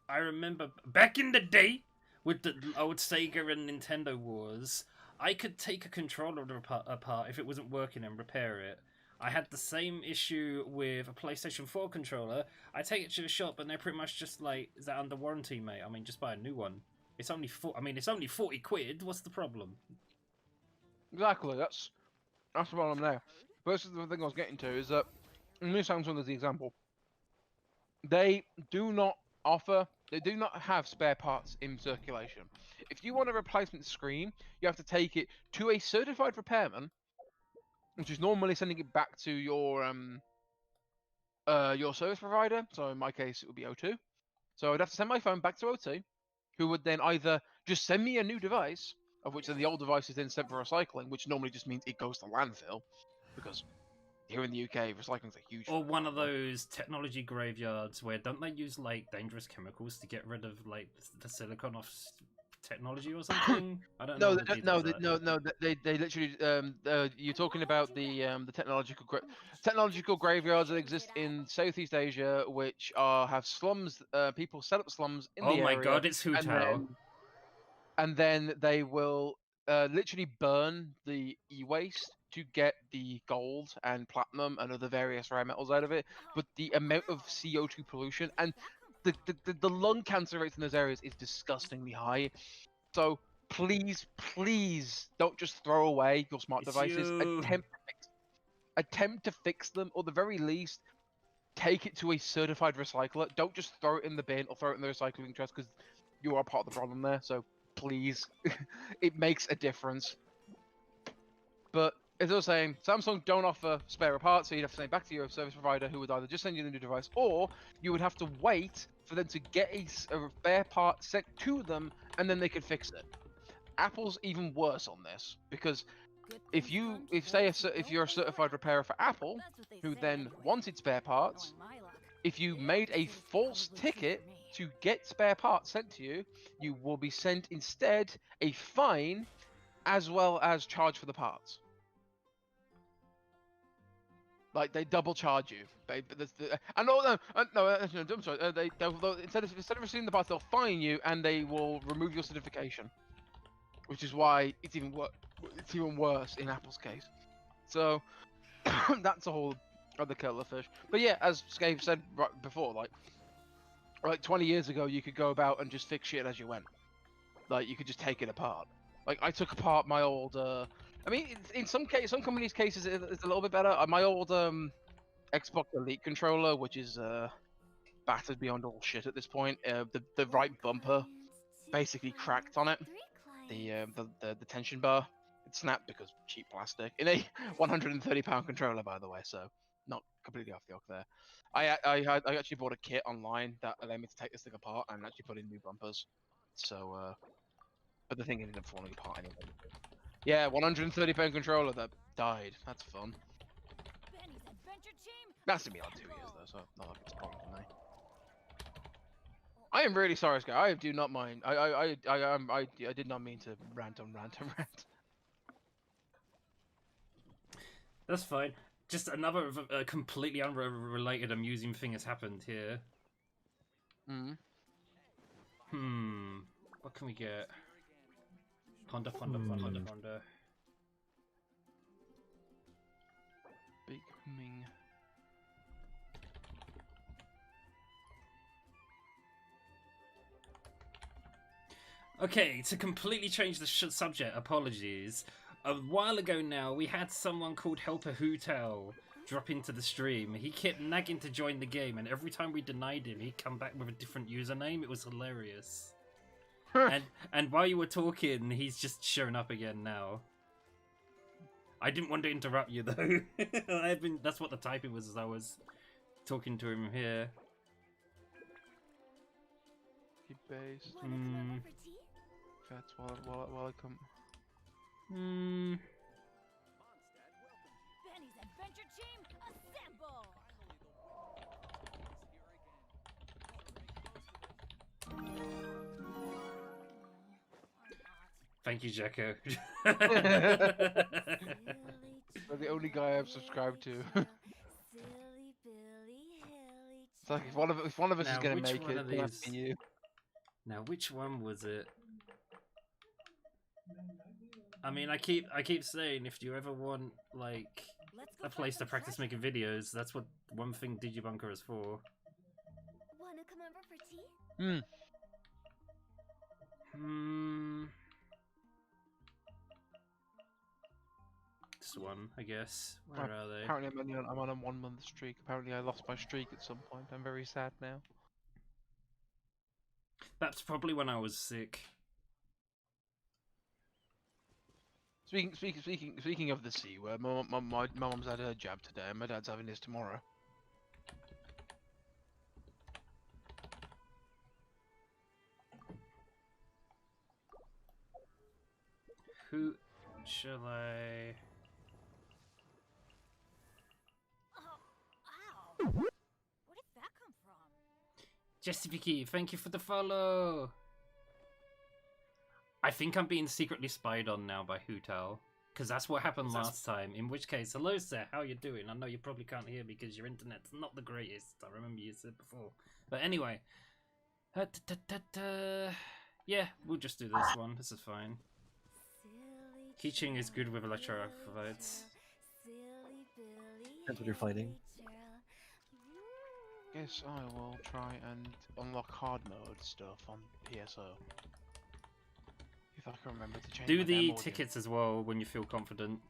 S1: I remember back in the day with the old Sega and Nintendo wars, I could take a controller apart if it wasn't working and repair it. I had the same issue with a PlayStation 4 controller. I take it to the shop and they're pretty much just like, "Is that under warranty, mate? I mean, just buy a new one. It's only it's only 40 quid. What's the problem?"
S4: Exactly. That's the problem there. But this is the thing I was getting to is that, and use Samsung as the example. They do not have spare parts in circulation. If you want a replacement screen, you have to take it to a certified repairman, which is normally sending it back to your service provider. So in my case, it would be O2. So I'd have to send my phone back to O2, who would then either just send me a new device, of which then the old device is then sent for recycling, which normally just means it goes to landfill, because here in the UK, recycling's a huge.
S1: Or one of those technology graveyards where don't they use like dangerous chemicals to get rid of like the silicon off technology or something? I don't know.
S4: They literally. You're talking about the technological graveyards that exist in Southeast Asia, which have slums. People set up slums in
S1: Oh
S4: the
S1: my
S4: area.
S1: god, it's Hu Tao.
S4: And then they will literally burn the e-waste to get the gold and platinum and other various rare metals out of it. But the amount of CO2 pollution and the lung cancer rates in those areas is disgustingly high. So please don't just throw away your smart devices. Attempt to fix them, or at the very least, take it to a certified recycler. Don't just throw it in the bin or throw it in the recycling trash, because you are part of the problem there. So please, it makes a difference. But as I was saying, Samsung don't offer spare parts, so you'd have to send it back to your service provider, who would either just send you the new device, or you would have to wait for them to get a spare part sent to them, and then they could fix it. Apple's even worse on this, because if you're a certified repairer for Apple, who then wanted spare parts, if you made a false ticket to get spare parts sent to you, you will be sent instead a fine, as well as charge for the parts. Like, they double charge you. I'm sorry. Instead of receiving the parts, they'll fine you and they will remove your certification, which is why it's even worse in Apple's case. So that's a whole other kettle of fish. But yeah, as Skay said right before, like 20 years ago, you could go about and just fix shit as you went. Like, you could just take it apart. Like, I took apart my old. I mean, in some companies' cases, it's a little bit better. My old Xbox Elite controller, which is battered beyond all shit at this point. The right bumper basically cracked on it. The tension bar, it snapped because cheap plastic in a 130-pound controller, by the way. So not completely off the hook there. I actually bought a kit online that allowed me to take this thing apart and actually put in new bumpers. So, but the thing ended up falling apart anyway. Yeah, 130-pound controller that died. That's fun. That's gonna be like 2 years though, so not like it's a problem for me. I am really sorry, Sky. I do not mind. I did not mean to rant.
S1: That's fine. Just another completely unrelated amusing thing has happened here. What can we get? Ponder.
S4: Big Ming.
S1: Okay, to completely change the subject, apologies. A while ago now, we had someone called Helper Hu Tao drop into the stream. He kept nagging to join the game, and every time we denied him, he'd come back with a different username. It was hilarious. and while you were talking, he's just showing up again now. I didn't want to interrupt you though. That's what the typing was as I was talking to him here.
S4: Keep base.
S5: Wanna come over for tea?
S4: That's while I come.
S1: Hmm.
S5: Benny's adventure team, assemble!
S1: Thank you, Jacko.
S4: You're the only guy I've subscribed to. It's like if one of us is
S1: Now,
S4: gonna
S1: which
S4: make
S1: one
S4: it,
S1: of
S4: it's gonna have
S1: these-
S4: to be you.
S1: Now, which one was it? I mean, I keep saying if you ever want like
S5: Let's go
S1: a place to practice making videos, that's what one thing Digibunker is for.
S5: Wanna come over for tea?
S1: This one, I guess. Where are they?
S4: Apparently I'm on a 1 month streak. Apparently I lost my streak at some point. I'm very sad now.
S1: That's probably when I was sick.
S4: Speaking of the C word, my mum's had her jab today, and my dad's having his tomorrow.
S1: Who shall I?
S5: Oh, ow! Where did that come from?
S1: Jesse Vicky, thank you for the follow. I think I'm being secretly spied on now by Hootal, because that's what happened last time. In which case, hello sir, how you doing? I know you probably can't hear me because your internet's not the greatest. I remember you said before. But anyway, yeah, we'll just do this one. This is fine. Teaching is good with electrophobites.
S2: Depends what you're fighting.
S4: Guess I will try and unlock hard mode stuff on PSO. If I can remember to change
S1: Do
S4: my
S1: the
S4: damn audio.
S1: tickets as well when you feel confident.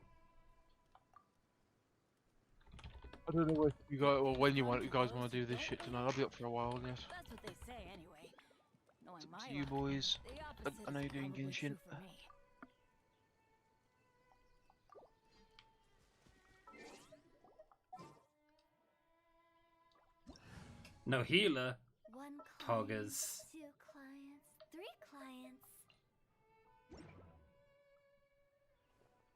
S4: I don't know what you guys, or when you guys want to do this shit tonight. I'll be up for a while, yes.
S5: That's what they say anyway. Knowing
S4: It's up
S5: my
S4: to you
S5: luck,
S4: boys.
S5: the
S4: I
S5: opposite
S4: know
S5: is
S4: you're doing
S5: probably
S4: Genshin.
S5: true for me.
S1: No healer.
S5: One
S1: Poggers.
S5: client, 2 clients, 3 clients.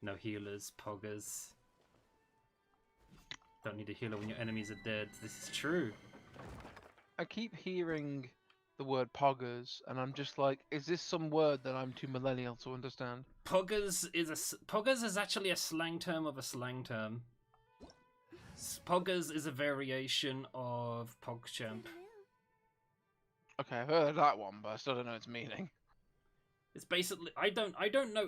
S1: No healers, poggers. Don't need a healer when your enemies are dead. This is true.
S4: I keep hearing the word poggers, and I'm just like, is this some word that I'm too millennial to understand?
S1: Poggers is actually a slang term of a slang term. Poggers is a variation of PogChamp.
S4: Okay, I've heard of that one, but I still don't know its meaning.
S1: It's basically I don't know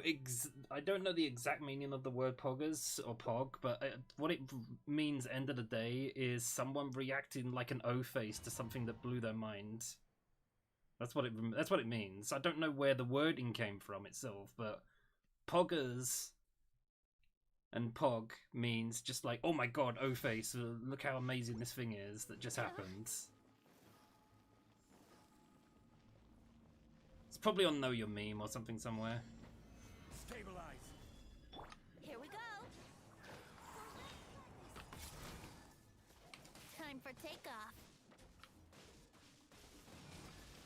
S1: the exact meaning of the word poggers or pog, but what it means end of the day is someone reacting like an O face to something that blew their mind. That's what it means. I don't know where the wording came from itself, but poggers and pog means just like, oh my god, O face, look how amazing this thing is that just happened. It's probably on Know Your Meme or something somewhere.
S3: Stabilize.
S5: Here we go. Time for takeoff.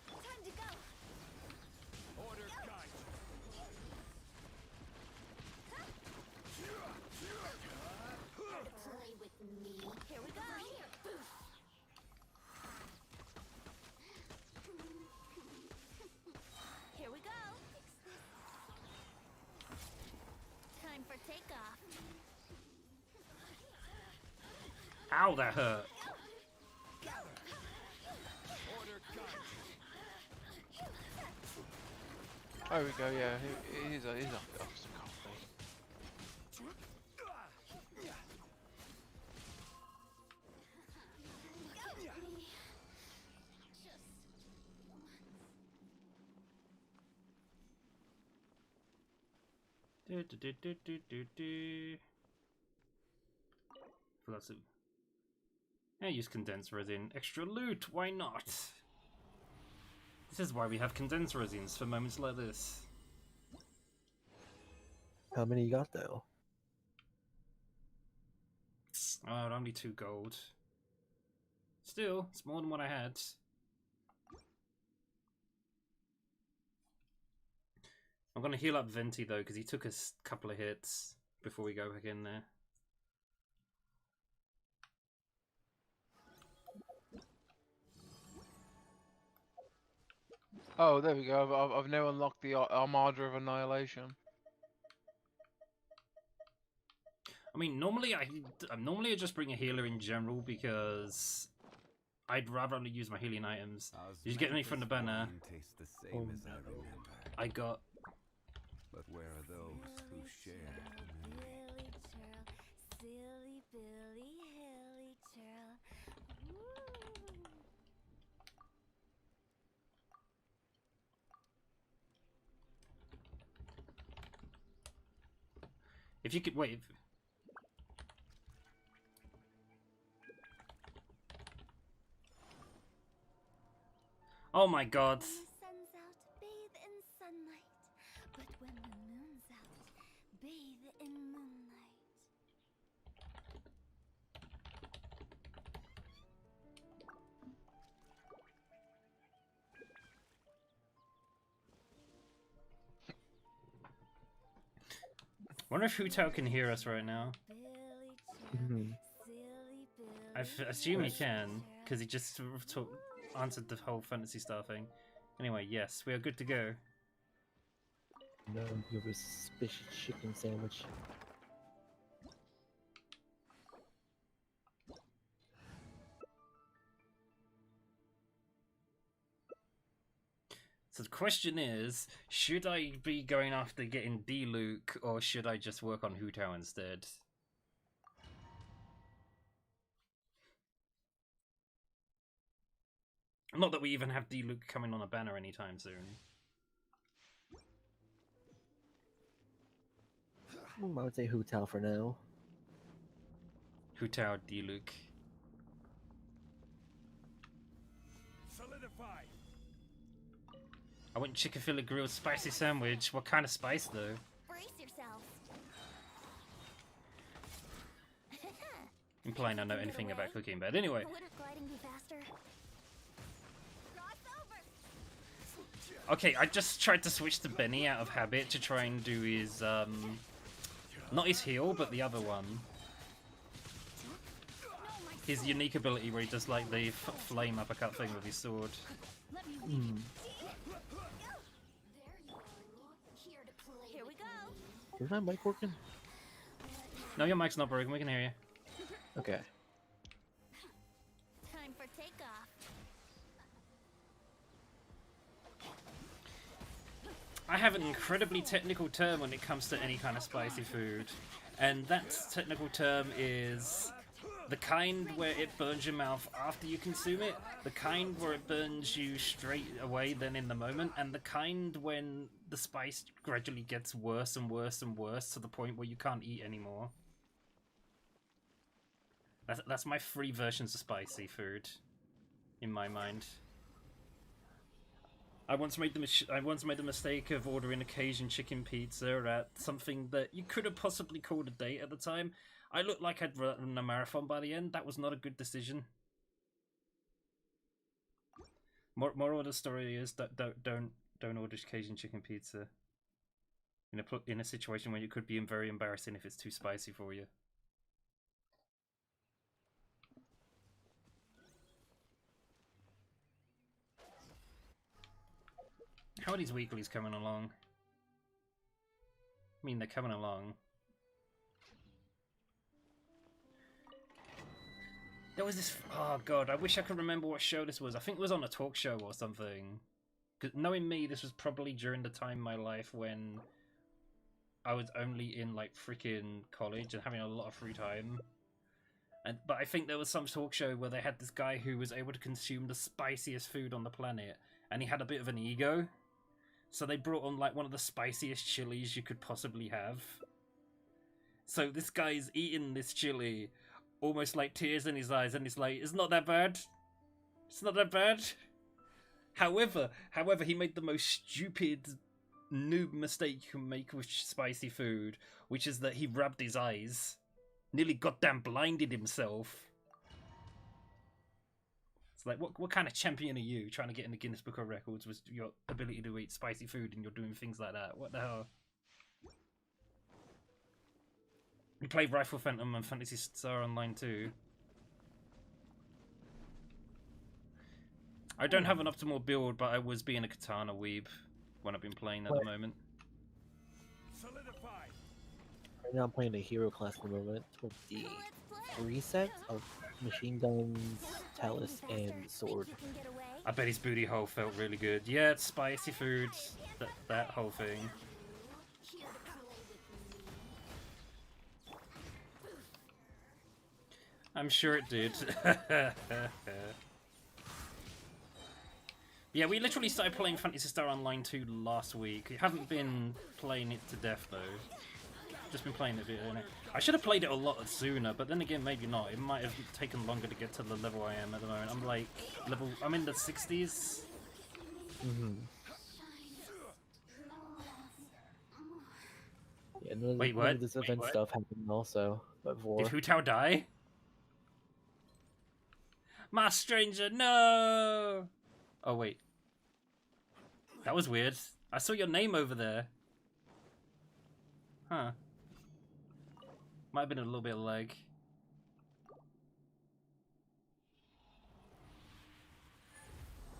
S5: Time to go.
S3: Order cut.
S5: Play with me. Here we go. Here we go. Time for takeoff.
S1: Ow, that hurt.
S3: Order cut.
S4: There we go, yeah, he's off some coffee.
S1: Philosophy. Yeah, use condensed resin. Extra loot, why not? This is why we have condensed resins for moments like this.
S2: How many you got though?
S1: Oh, only 2 gold. Still, it's more than what I had. I'm gonna heal up Venti though, because he took us a couple of hits before we go back in there.
S4: Oh, there we go. I've now unlocked the Armada of Annihilation.
S1: I mean, normally I just bring a healer in general because I'd rather only use my healing items. Did you get any from the banner?
S3: Tastes the same as I remember.
S1: I got.
S3: But where are those who share?
S5: Billy churl, silly Billy hilly churl. Woo.
S1: If you could wait. Oh my god.
S5: When the sun's out, bathe in sunlight. But when the moon's out, bathe in moonlight.
S1: Wonder if Hutao can hear us right now.
S5: Billy
S2: Mhm.
S5: churl, silly Billy.
S1: I assume he
S2: Yes.
S1: can, because he just sort of answered the whole Fantasy Star thing. Anyway, yes, we are good to go.
S2: No, you have a suspicious chicken sandwich.
S1: So the question is, should I be going after getting D-Luke, or should I just work on Hutao instead? Not that we even have D-Luke coming on a banner anytime soon.
S2: I would say Hutao for now.
S1: Hutao, D-Luke.
S3: Solidify.
S1: I want chicken fillet grilled spicy sandwich. What kind of spice though?
S5: Brace yourselves.
S1: Implying I know anything about cooking, but anyway.
S5: Would gliding be faster? Cross over.
S1: Okay, I just tried to switch to Benny out of habit to try and do his, not his heal, but the other one. His unique ability where he does like the flame uppercut thing with his sword.
S5: Let me
S2: Hmm.
S5: Here we go.
S2: Is my mic working?
S1: No, your mic's not broken, we can hear you.
S2: Okay.
S5: Time for takeoff.
S1: I have an incredibly technical term when it comes to any kind of spicy food. And that technical term is the kind where it burns your mouth after you consume it, the kind where it burns you straight away then in the moment, and the kind when the spice gradually gets worse and worse and worse to the point where you can't eat anymore. That's my three versions of spicy food, in my mind. I once made the mistake of ordering a Cajun chicken pizza at something that you could have possibly called a date at the time. I looked like I'd run a marathon by the end. That was not a good decision. Moral of the story is that don't order Cajun chicken pizza in a situation where it could be very embarrassing if it's too spicy for you. How are these weeklies coming along? I mean, they're coming along. There was this... Oh, God, I wish I could remember what show this was. I think it was on a talk show or something. 'Cause knowing me, this was probably during the time in my life when I was only in, like, freaking college and having a lot of free time. But I think there was some talk show where they had this guy who was able to consume the spiciest food on the planet, and he had a bit of an ego. So they brought on, like, one of the spiciest chilies you could possibly have. So this guy's eating this chili, almost like tears in his eyes, and he's like, it's not that bad. It's not that bad. However, he made the most stupid noob mistake you can make with spicy food, which is that he rubbed his eyes. Nearly goddamn blinded himself. It's like, what kind of champion are you trying to get in the Guinness Book of Records with your ability to eat spicy food and you're doing things like that? What the hell? You played Rifle Phantom and Fantasy Star Online too. I don't have an optimal build, but I was being a katana weeb when I've been playing at the moment.
S3: Solidified.
S2: Right now I'm playing the hero class at the moment with the reset of machine guns, talus, and sword.
S1: I bet his booty hole felt really good. Yeah, it's spicy food. That whole thing. I'm sure it did. Yeah, we literally started playing Fantasy Star Online 2 last week. We haven't been playing it to death though. Just been playing it a bit. I should have played it a lot sooner, but then again, maybe not. It might have taken longer to get to the level I am at the moment. I'm like I'm in the 60s.
S2: Yeah,
S1: Wait,
S2: none
S1: what?
S2: of this event stuff happened also before.
S1: Did Hu Tao die? My stranger, no! Oh wait, that was weird. I saw your name over there. Huh. Might have been a little bit of lag.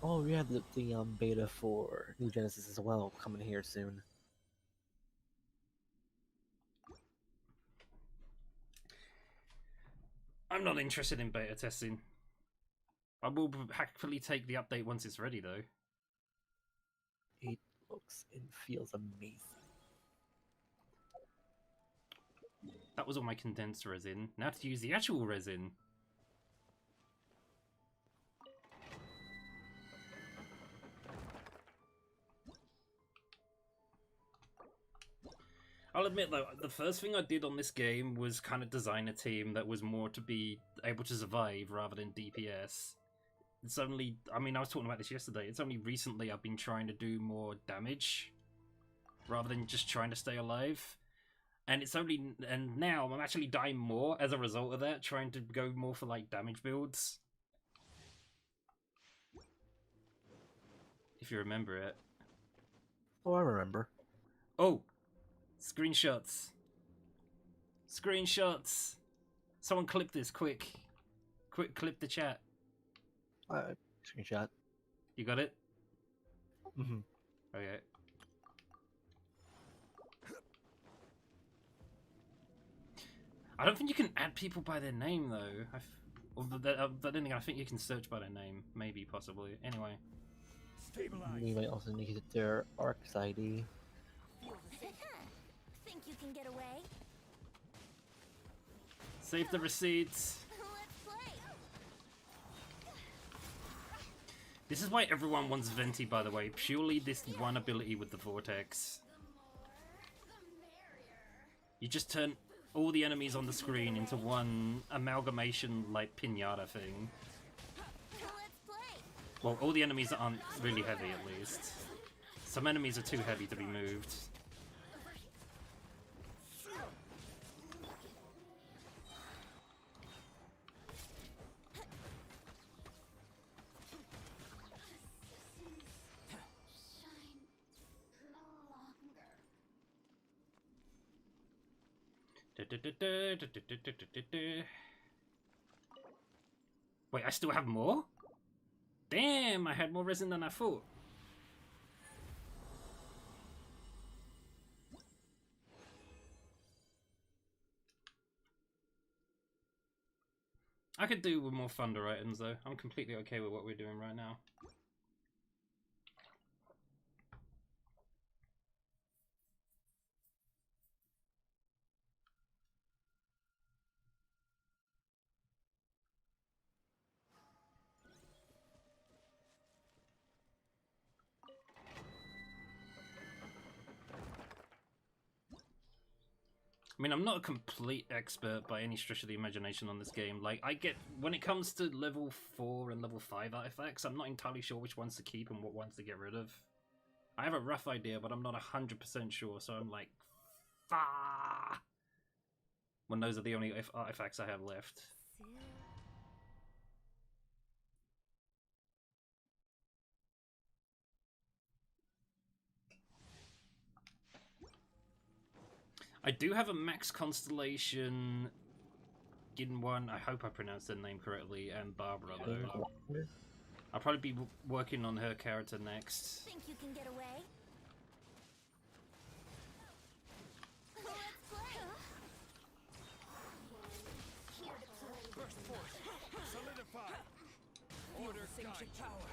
S2: Oh, we have the beta for New Genesis as well coming here soon.
S1: I'm not interested in beta testing. I will happily take the update once it's ready, though.
S2: It looks and feels amazing.
S1: That was all my condensed resin. Now to use the actual resin. I'll admit though, the first thing I did on this game was kind of design a team that was more to be able to survive rather than DPS. It's only, I mean, I was talking about this yesterday, it's only recently I've been trying to do more damage rather than just trying to stay alive. And now I'm actually dying more as a result of that, trying to go more for like damage builds. If you remember it.
S2: Oh, I remember.
S1: Oh! Screenshots. Screenshots! Someone clip this, quick. Quick, clip the chat.
S2: Screenshot.
S1: You got it?
S2: Mm-hmm.
S1: Okay. I don't think you can add people by their name, though. But then again, I think you can search by their name. Maybe, possibly. Anyway.
S2: You might also need their ARC's ID.
S5: Think you can get away?
S1: Save the receipts.
S5: Let's play.
S1: This is why everyone wants Venti, by the way. Purely this one ability with the Vortex. You just turn all the enemies on the screen into one amalgamation, like, pinata thing.
S5: Let's play.
S1: Well, all the enemies aren't really heavy, at least. Some enemies are too heavy to be moved. Wait, I still have more? Damn, I had more resin than I thought. I could do with more thunder items though. I'm completely okay with what we're doing right now. I mean, I'm not a complete expert by any stretch of the imagination on this game. Like, when it comes to level 4 and level 5 artifacts, I'm not entirely sure which ones to keep and what ones to get rid of. I have a rough idea, but I'm not 100% sure, so I'm like, ah! When those are the only artifacts I have left. I do have a Max Constellation Ginwan, I hope I pronounced her name correctly, and Barbara though. I'll probably be working on her character next.
S5: Think you can get away? Let's play. Here to play.
S3: Burst force. Solidify. Order guide. Power.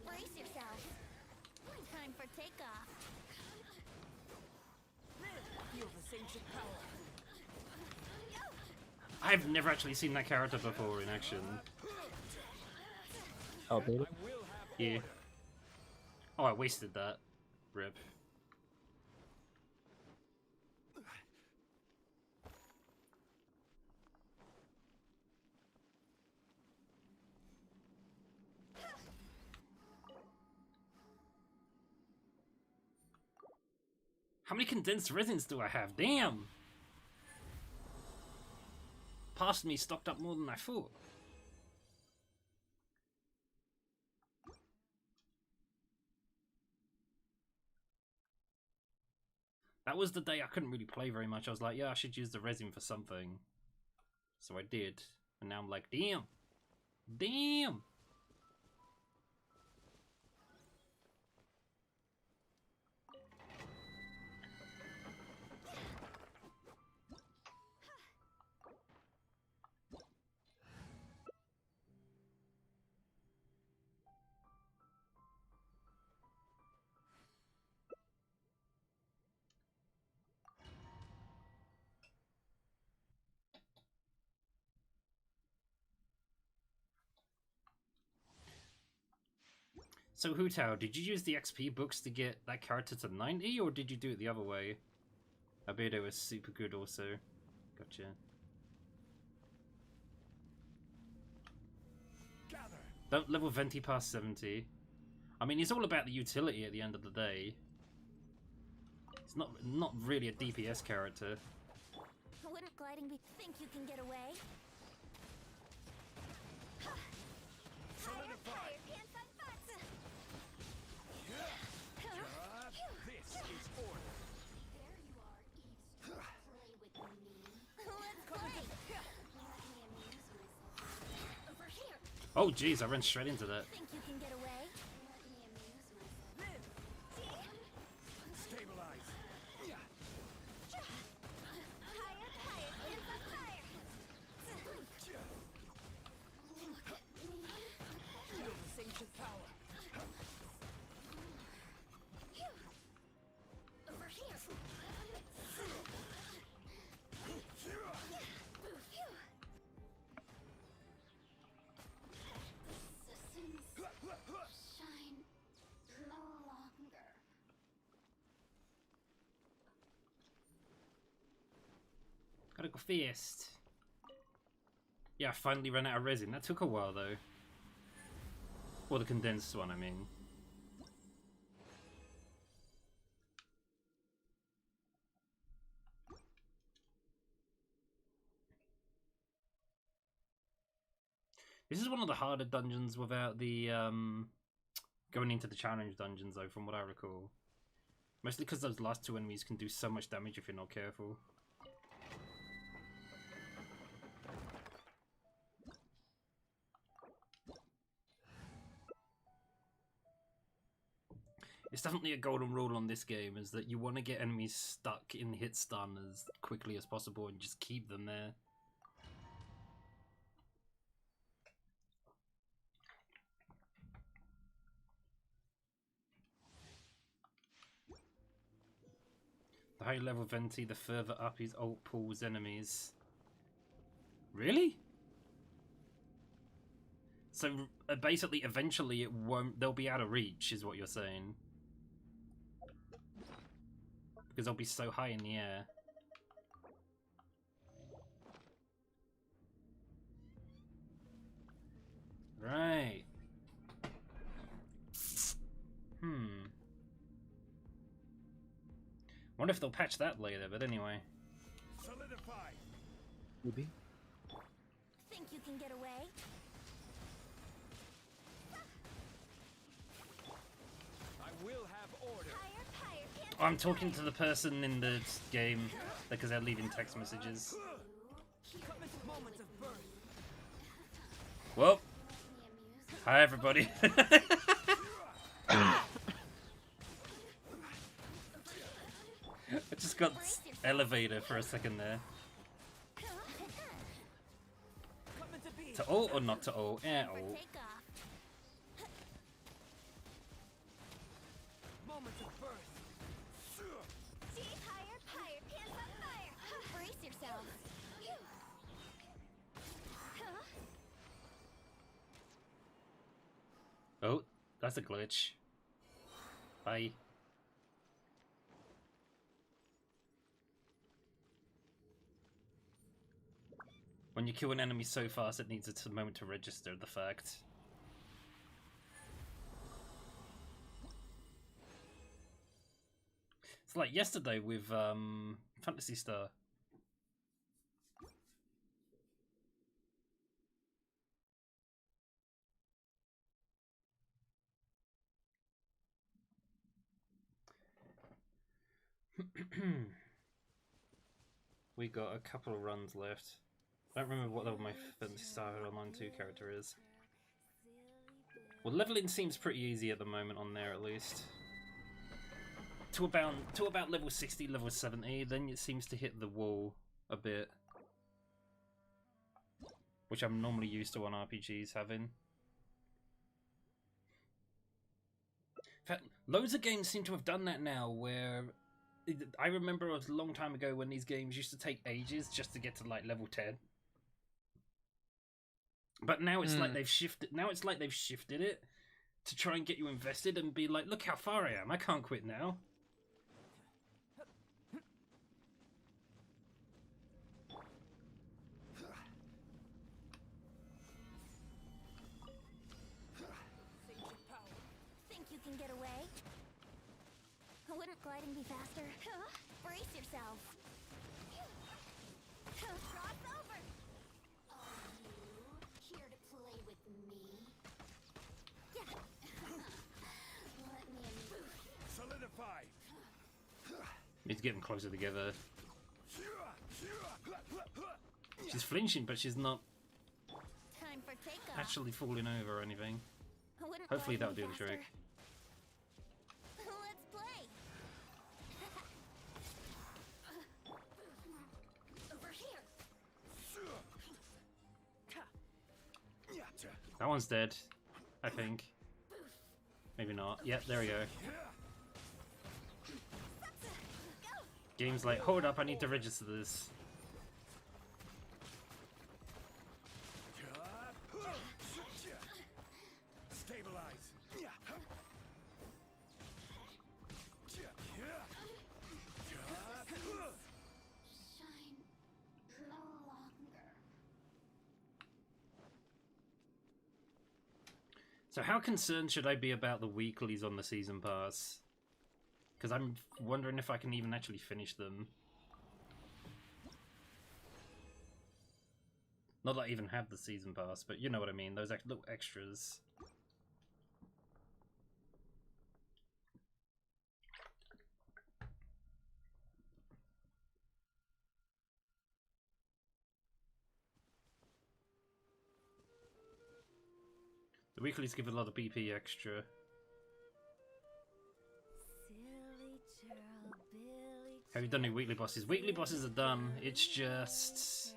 S5: Brace yourself. Time for takeoff.
S3: Feel the ancient power.
S1: I've never actually seen that character before in action.
S2: Oh, beta?
S1: Yeah. Oh, I wasted that. Rip. How many condensed resins do I have? Damn! Past me stocked up more than I thought. That was the day I couldn't really play very much. I was like, yeah, I should use the resin for something. So I did. And now I'm like, damn! Damn! So Hutao, did you use the XP books to get that character to 90, or did you do it the other way? Albedo was super good also. Gotcha.
S3: Gather.
S1: Don't level Venti past 70. I mean, it's all about the utility at the end of the day. It's not really a DPS character.
S5: Wouldn't gliding be... Think you can get away?
S3: Solidify.
S5: Hands on butts.
S3: This is order.
S5: There you are, Eves. Play with me. Let's play. Let me amuse myself. Over here.
S1: Oh jeez, I ran straight into that.
S5: Think you can get away? Let me amuse myself.
S3: Stabilize.
S5: Higher, higher, hands on fire.
S3: Feel the ancient power.
S5: Over here. Assassins shine no longer.
S1: Gotta go fast. Yeah, I finally ran out of resin. That took a while though. Or the condensed one, I mean. This is one of the harder dungeons without the going into the challenge dungeons though, from what I recall. Mostly because those last two enemies can do so much damage if you're not careful. It's definitely a golden rule on this game, is that you want to get enemies stuck in hit stun as quickly as possible and just keep them there. The higher level Venti, the further up his ult pulls enemies. Really? So basically, eventually it won't. They'll be out of reach, is what you're saying. Because they'll be so high in the air. Right. Wonder if they'll patch that later, but anyway.
S3: Solidify.
S2: Maybe.
S5: Think you can get away?
S1: I'm talking to the person in the game because they're leaving text messages. Well, hi everybody. I just got elevator for a second there. To ult or not to ult? Eh, ult.
S5: Brace yourself.
S1: Oh, that's a glitch. Bye. When you kill an enemy so fast, it needs a moment to register the fact. It's like yesterday with Fantasy Star. We got a couple of runs left. I don't remember what level my Fantasy Star Online 2 character is. Well, leveling seems pretty easy at the moment on there, at least. To about level 60, level 70, then it seems to hit the wall a bit. Which I'm normally used to on RPGs having. In fact, loads of games seem to have done that now, where I remember it was a long time ago when these games used to take ages just to get to like level 10. But now it's like they've shifted. Now it's like they've shifted it to try and get you invested and be like, look how far I am. I can't quit now.
S5: Think you can get away? Wouldn't gliding be faster? Brace yourself. Cross over. Are you here to play with me? Yeah. Let me in.
S3: Solidify.
S1: Need to get them closer together. She's flinching, but she's not
S5: Time for takeoff.
S1: actually falling over or anything.
S5: Wouldn't
S1: Hopefully that'll
S5: gliding
S1: do
S5: be
S1: the trick.
S5: faster? Let's play. Over here.
S1: That one's dead, I think. Maybe not. Yep, there we go. Game's like, hold up, I need to register this.
S3: Stabilize.
S5: Shine no longer.
S1: So how concerned should I be about the weeklies on the season pass? Because I'm wondering if I can even actually finish them. Not that I even have the season pass, but you know what I mean, those little extras. The weeklies give a lot of BP extra. Have you done any weekly bosses? Weekly bosses are done. It's just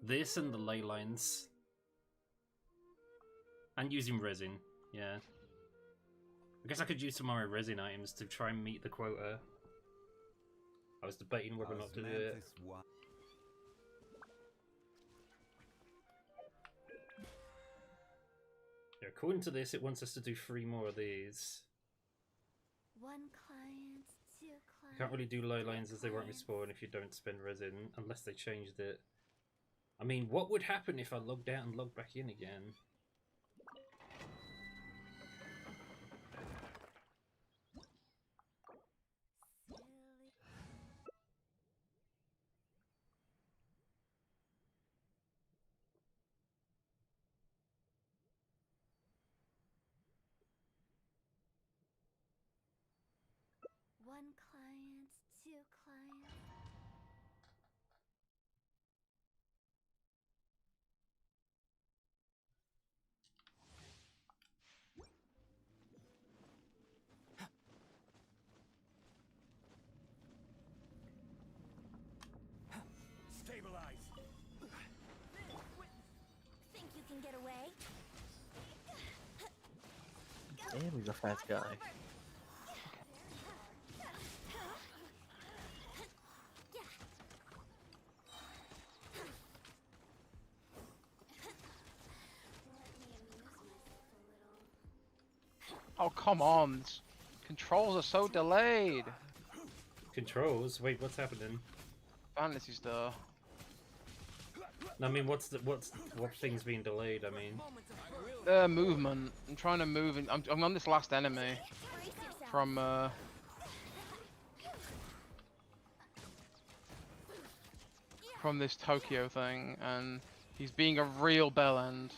S1: this and the ley lines. And using resin, yeah. I guess I could use some more resin items to try and meet the quota. I was debating whether or not to do it. Yeah, according to this, it wants us to do 3 more of these.
S5: One client, two
S1: You
S5: clients.
S1: can't really do ley lines as they won't respawn if you don't spend resin, unless they changed it. I mean, what would happen if I logged out and logged back in again?
S5: One client. you, client.
S3: Stabilize.
S5: Think you can get away?
S2: Damn, he's a fast guy.
S4: Oh, come on. This controls are so delayed.
S1: Controls? Wait, what's happening?
S4: Fantasy Star.
S1: No, I mean, what thing's being delayed? I mean,
S4: Movement. I'm trying to move. I'm on this last enemy
S5: Brace yourself.
S4: from this Tokyo thing, and he's being a real bellend.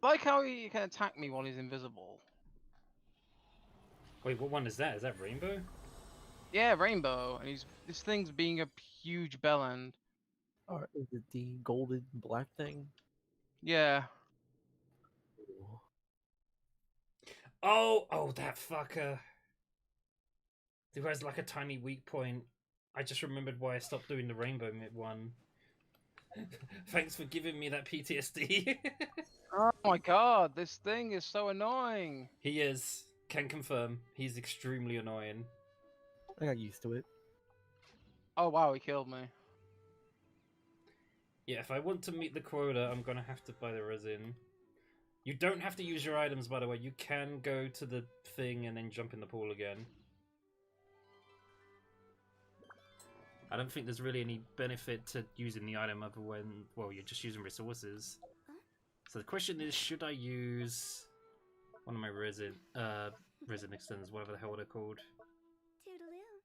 S4: I like how he can attack me while he's invisible.
S1: wait, what one is that? Is that Rainbow?
S4: Yeah, Rainbow, and this thing's being a huge bellend.
S2: Or is it the golden black thing?
S4: Yeah.
S1: Oh, that fucker. Who has like a tiny weak point. I just remembered why I stopped doing the Rainbow one. Thanks for giving me that PTSD.
S4: Oh my god, this thing is so annoying.
S1: He is. Can confirm. He's extremely annoying.
S2: I got used to it.
S4: Oh wow, he killed me.
S1: Yeah, if I want to meet the quota, I'm gonna have to buy the resin. You don't have to use your items, by the way. You can go to the thing and then jump in the pool again. I don't think there's really any benefit to using the item other when, well, you're just using resources. So the question is, should I use one of my resin extenders, whatever the hell they're called?
S5: Toodaloo.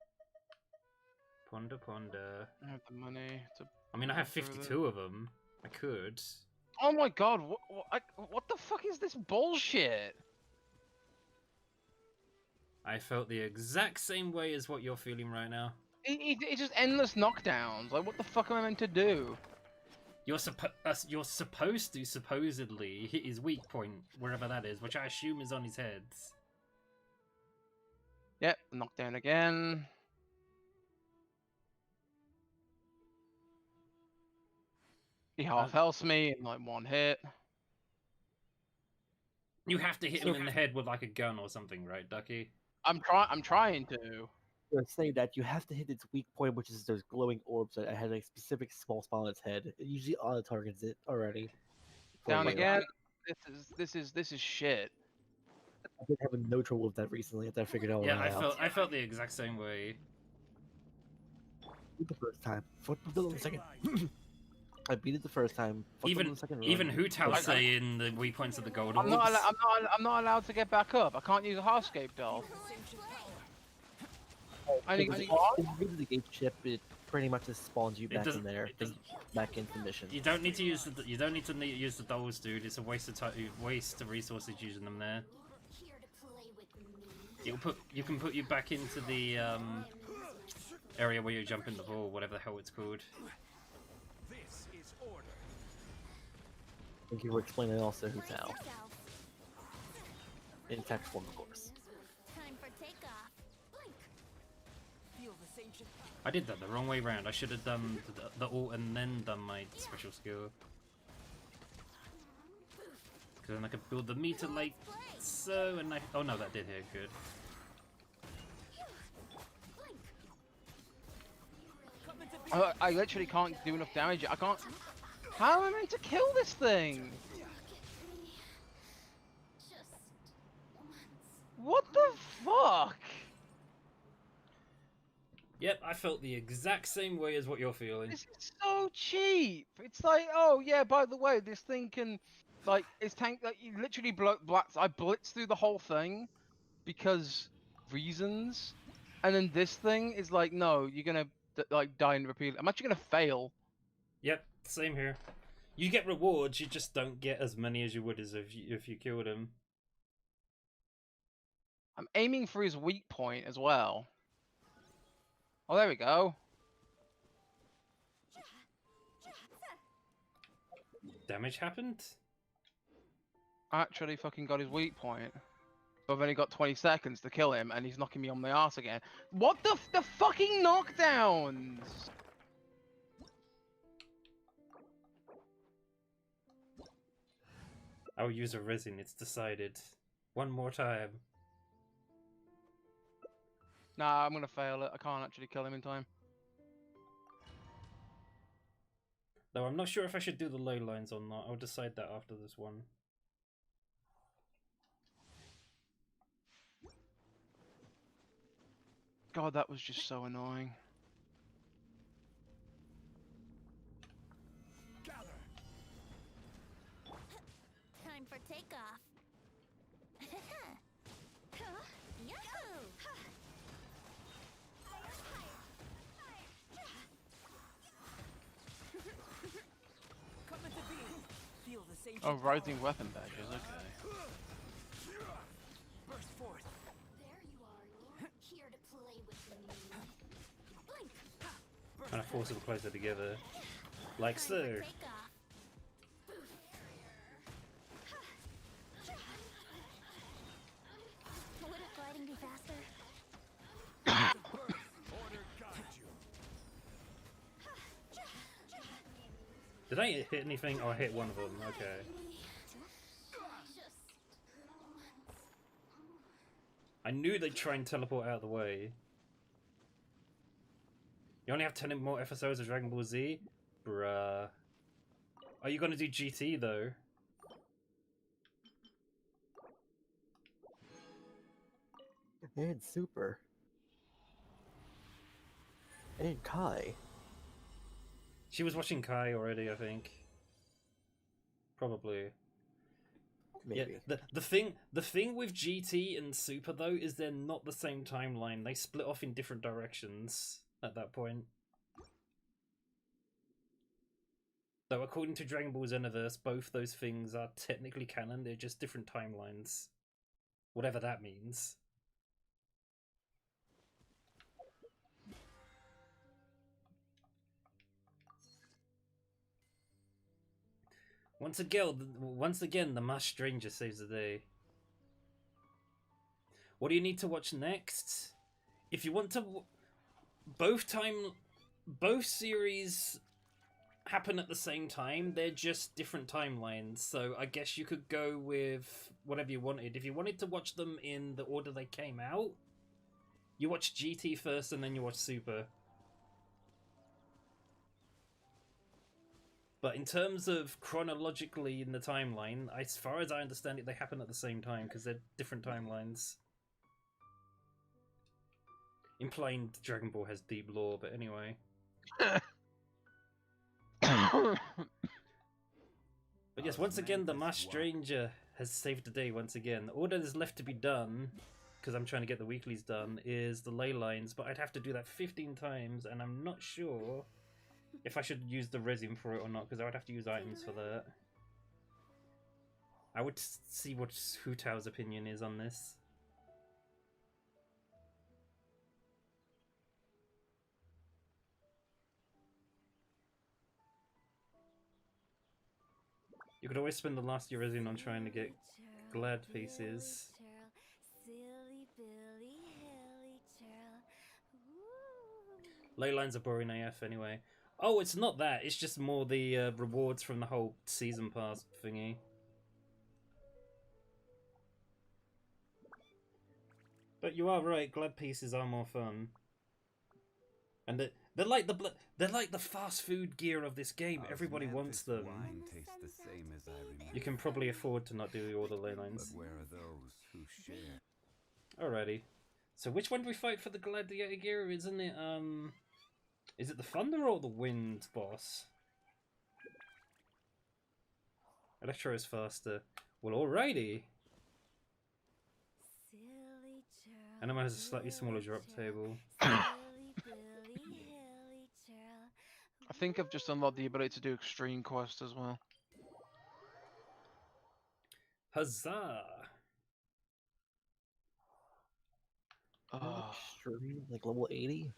S1: Ponder.
S4: I have the money to.
S1: I mean, I have
S4: Go through
S1: 52 of them. I could.
S4: Oh my god, what the fuck is this bullshit?
S1: I felt the exact same way as what you're feeling right now.
S4: It's just endless knockdowns. Like, what the fuck am I meant to do?
S1: You're supposed to supposedly hit his weak point, wherever that is, which I assume is on his head.
S4: Yep, knockdown again. He half healths me in like one hit.
S1: You have to hit him in the head with like a gun or something, right, Ducky?
S4: I'm trying to.
S2: You're saying that you have to hit its weak point, which is those glowing orbs that had a specific small spot on its head. It usually auto targets it already.
S4: Down
S2: For you.
S4: again. This is shit.
S2: I've been having no trouble with that recently after I figured out.
S1: Yeah, I felt the exact same way.
S2: The first time. The second. I beat it the first time.
S1: Even
S2: the second
S1: even
S2: run.
S1: Hutal's saying the weak points of the golden.
S4: I'm not allowed to get back up. I can't use a Hearthscape doll. I need
S2: If you use the gate ship, it pretty much just spawns you back in there, back into mission.
S1: You don't need to use use the dolls, dude. It's a waste of time, waste of resources using them there.
S5: Here to play with me.
S1: You can put you back into the area where you jump in the ball, whatever the hell it's called.
S3: This is order.
S2: Thank you for explaining also who's
S5: Brace
S2: now.
S5: yourself.
S2: In text form, of course.
S5: Time for takeoff. Blink.
S1: I did that the wrong way round. I should have done the ult and then done my special skill. Because then I could build the meter like so, and I... Oh no, that did hit good.
S4: I literally can't do enough damage. I can't. How am I meant to kill this thing?
S5: Just once.
S4: What the fuck?
S1: Yep, I felt the exact same way as what you're feeling.
S4: This is so cheap. It's like, oh yeah, by the way, this thing can, like, it's tank. Like, you literally I blitzed through the whole thing because reasons, and then this thing is like, no, you're gonna like die and repeat. I'm actually gonna fail.
S1: Yep, same here. You get rewards, you just don't get as many as you would as if you killed him.
S4: I'm aiming for his weak point as well. Oh, there we go.
S1: Damage happened?
S4: Actually fucking got his weak point. So I've only got 20 seconds to kill him, and he's knocking me on the arse again. What the fucking knockdowns?
S1: I'll use a resin, it's decided. One more time.
S4: Nah, I'm gonna fail it. I can't actually kill him in time.
S1: Though I'm not sure if I should do the ley lines or not. I'll decide that after this one.
S4: God, that was just so annoying.
S5: Time for takeoff. Yahoo!
S4: Oh, rising weapon badges. Okay.
S3: Burst forth.
S5: There you are, here to play with me. Blink.
S1: Kind of force them closer together. Like
S5: Time
S1: so.
S5: for takeoff. Wouldn't gliding be faster?
S3: Order guides you.
S1: Did I hit anything? Oh, I hit one of them. Okay. I knew they'd try and teleport out of the way. You only have 10 more episodes of Dragon Ball Z? Bruh. Are you gonna do GT though?
S2: And Super. And Kai.
S1: She was watching Kai already, I think. Probably.
S2: Maybe.
S1: Yeah, the thing with GT and Super though is they're not the same timeline. They split off in different directions at that point. Though according to Dragon Ball Xenoverse, both those things are technically canon, they're just different timelines. Whatever that means. Once again, the Masked Stranger saves the day. What do you need to watch next? If you want to, both series happen at the same time. They're just different timelines. So I guess you could go with whatever you wanted. If you wanted to watch them in the order they came out, you watch GT first and then you watch Super. But in terms of chronologically in the timeline, as far as I understand it, they happen at the same time because they're different timelines. Implying Dragon Ball has deep lore, but anyway. But yes, once again, the Masked Stranger has saved the day once again. All that is left to be done, because I'm trying to get the weeklies done, is the ley lines, but I'd have to do that 15 times, and I'm not sure if I should use the resin for it or not, because I would have to use items for that. I would see what Hu Tao's opinion is on this. You could always spend the last of your resin on trying to get glad pieces. Ley lines are boring AF anyway. Oh, it's not that. It's just more the rewards from the whole season pass thingy. But you are right. Glad pieces are more fun, and they're like the fast food gear of this game. Everybody wants them.
S3: Wine tastes the same as I remember.
S1: You can probably afford to not do all the ley lines.
S3: But where are those who share?
S1: Alrighty. So which one do we fight for the gladiator gear? Isn't it is it the thunder or the wind boss? Electro is faster. Well, alrighty. Anima has a slightly smaller drop table.
S4: I think I've just unlocked the ability to do extreme quest as well.
S1: Huzzah!
S4: Oh,
S2: Extreme, like level 80.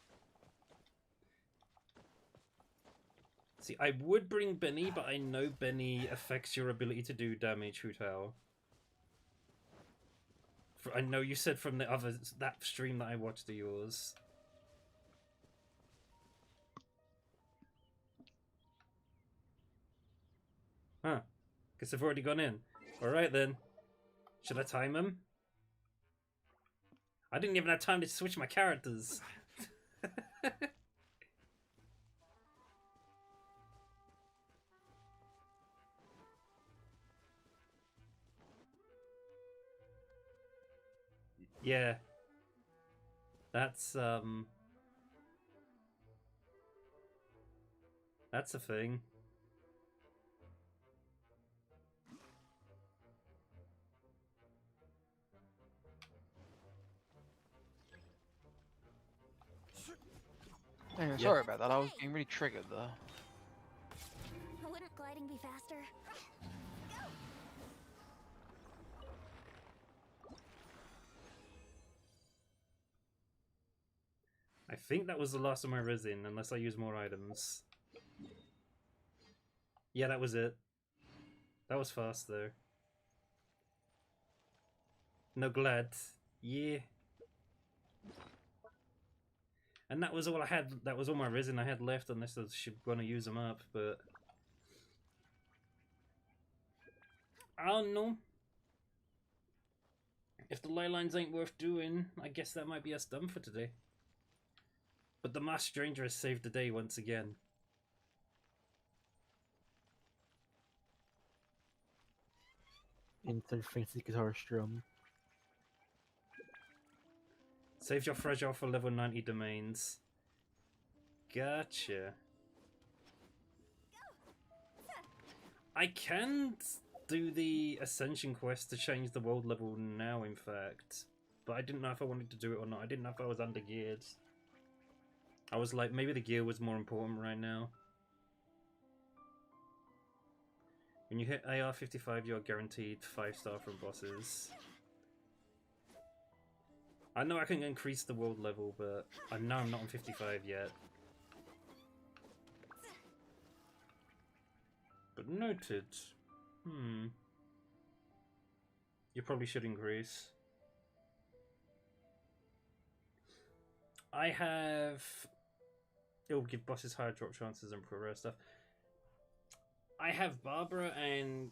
S1: See, I would bring Benny, but I know Benny affects your ability to do damage, Hu Tao. I know you said from that stream that I watched of yours. Huh. Guess they've already gone in. Alright then. Should I time them? I didn't even have time to switch my characters. Yeah. That's a thing.
S4: anyway, sorry about that. I was getting really triggered though.
S5: Wouldn't gliding be faster?
S1: I think that was the last of my resin, unless I use more items. Yeah, that was it. That was fast, though. No glad. Yeah. And that was all I had. That was all my resin I had left, unless I was going to use them up, but... I don't know. If the ley lines ain't worth doing, I guess that might be us done for today. But the Masked Stranger has saved the day once again.
S2: Insert fancy guitar strum.
S1: Save your fragile for level 90 domains. Gotcha. I can do the Ascension quest to change the world level now, in fact. But I didn't know if I wanted to do it or not. I didn't know if I was under geared. I was like, maybe the gear was more important right now. When you hit AR 55, you're guaranteed 5-star from bosses. I know I can increase the world level, but I know I'm not on 55 yet. But noted. You probably should increase. I have... It will give bosses higher drop chances and pro stuff. I have Barbara and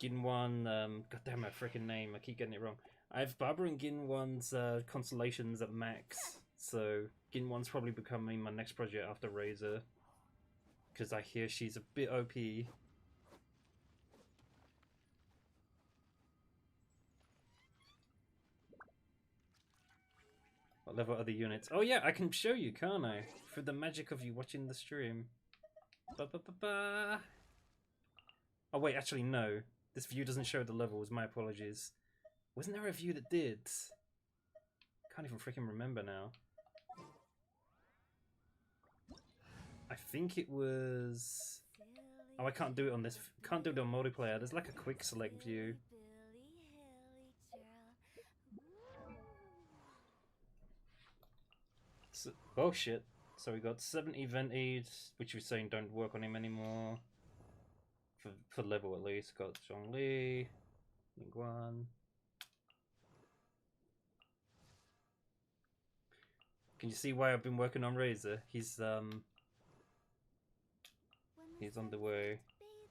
S1: Ginwan, god damn my freaking name, I keep getting it wrong. I have Barbara and Ginwan's constellations at max, so Ginwan's probably becoming my next project after Razor. Because I hear she's a bit OP. What level are the units? Oh yeah, I can show you, can't I? Through the magic of you watching the stream. Ba-ba-ba-ba. Oh wait, actually no. This view doesn't show the levels, my apologies. Wasn't there a view that did? Can't even freaking remember now. I think it was... Oh, I can't do it on this. Can't do it on multiplayer. There's like a quick select view. So, oh shit. So we got 70 vented, which we're saying don't work on him anymore. For level at least. Got Zhongli, Ningguan. Can you see why I've been working on Razor? He's on the way.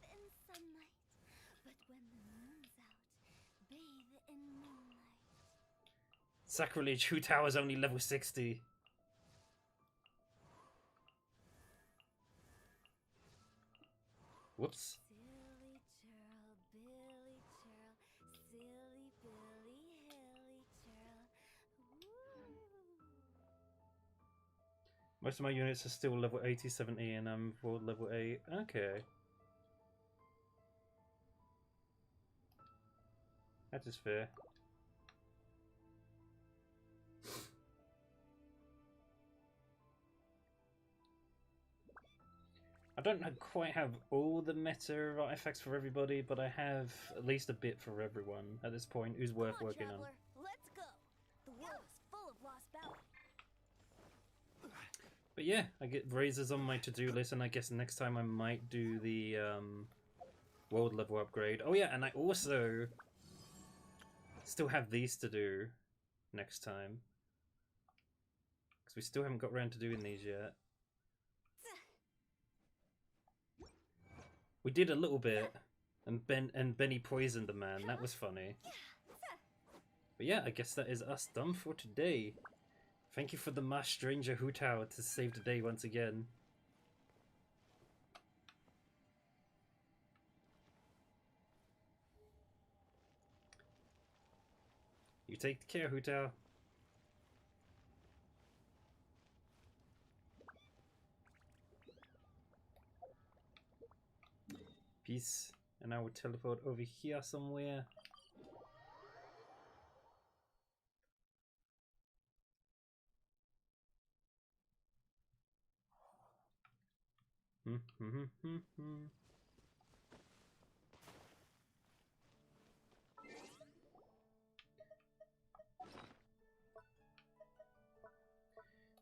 S5: Bathe in sunlight, but when the moon's out, bathe in moonlight.
S1: Sacrilege, Hu Tower's only level 60. Whoops.
S5: Silly churl, Billy churl, silly Billy, hilly churl. Woo.
S1: Most of my units are still level 80, 70, and I'm world level 8. Okay. That is fair. I don't quite have all the meta artifacts for everybody, but I have at least a bit for everyone at this point who's worth
S5: Come on,
S1: working on.
S5: traveler. Let's go. The world is full of lost balance.
S1: But yeah, I get raises on my to-do list, and I guess next time I might do the world level upgrade. Oh yeah, and I also still have these to do next time. Because we still haven't got around to doing these yet. We did a little bit, and Benny poisoned the man. That was funny. But yeah, I guess that is us done for today. Thank you for the masked stranger Hu Tao to save the day once again. You take care, Hu Tao. Peace. And I will teleport over here somewhere.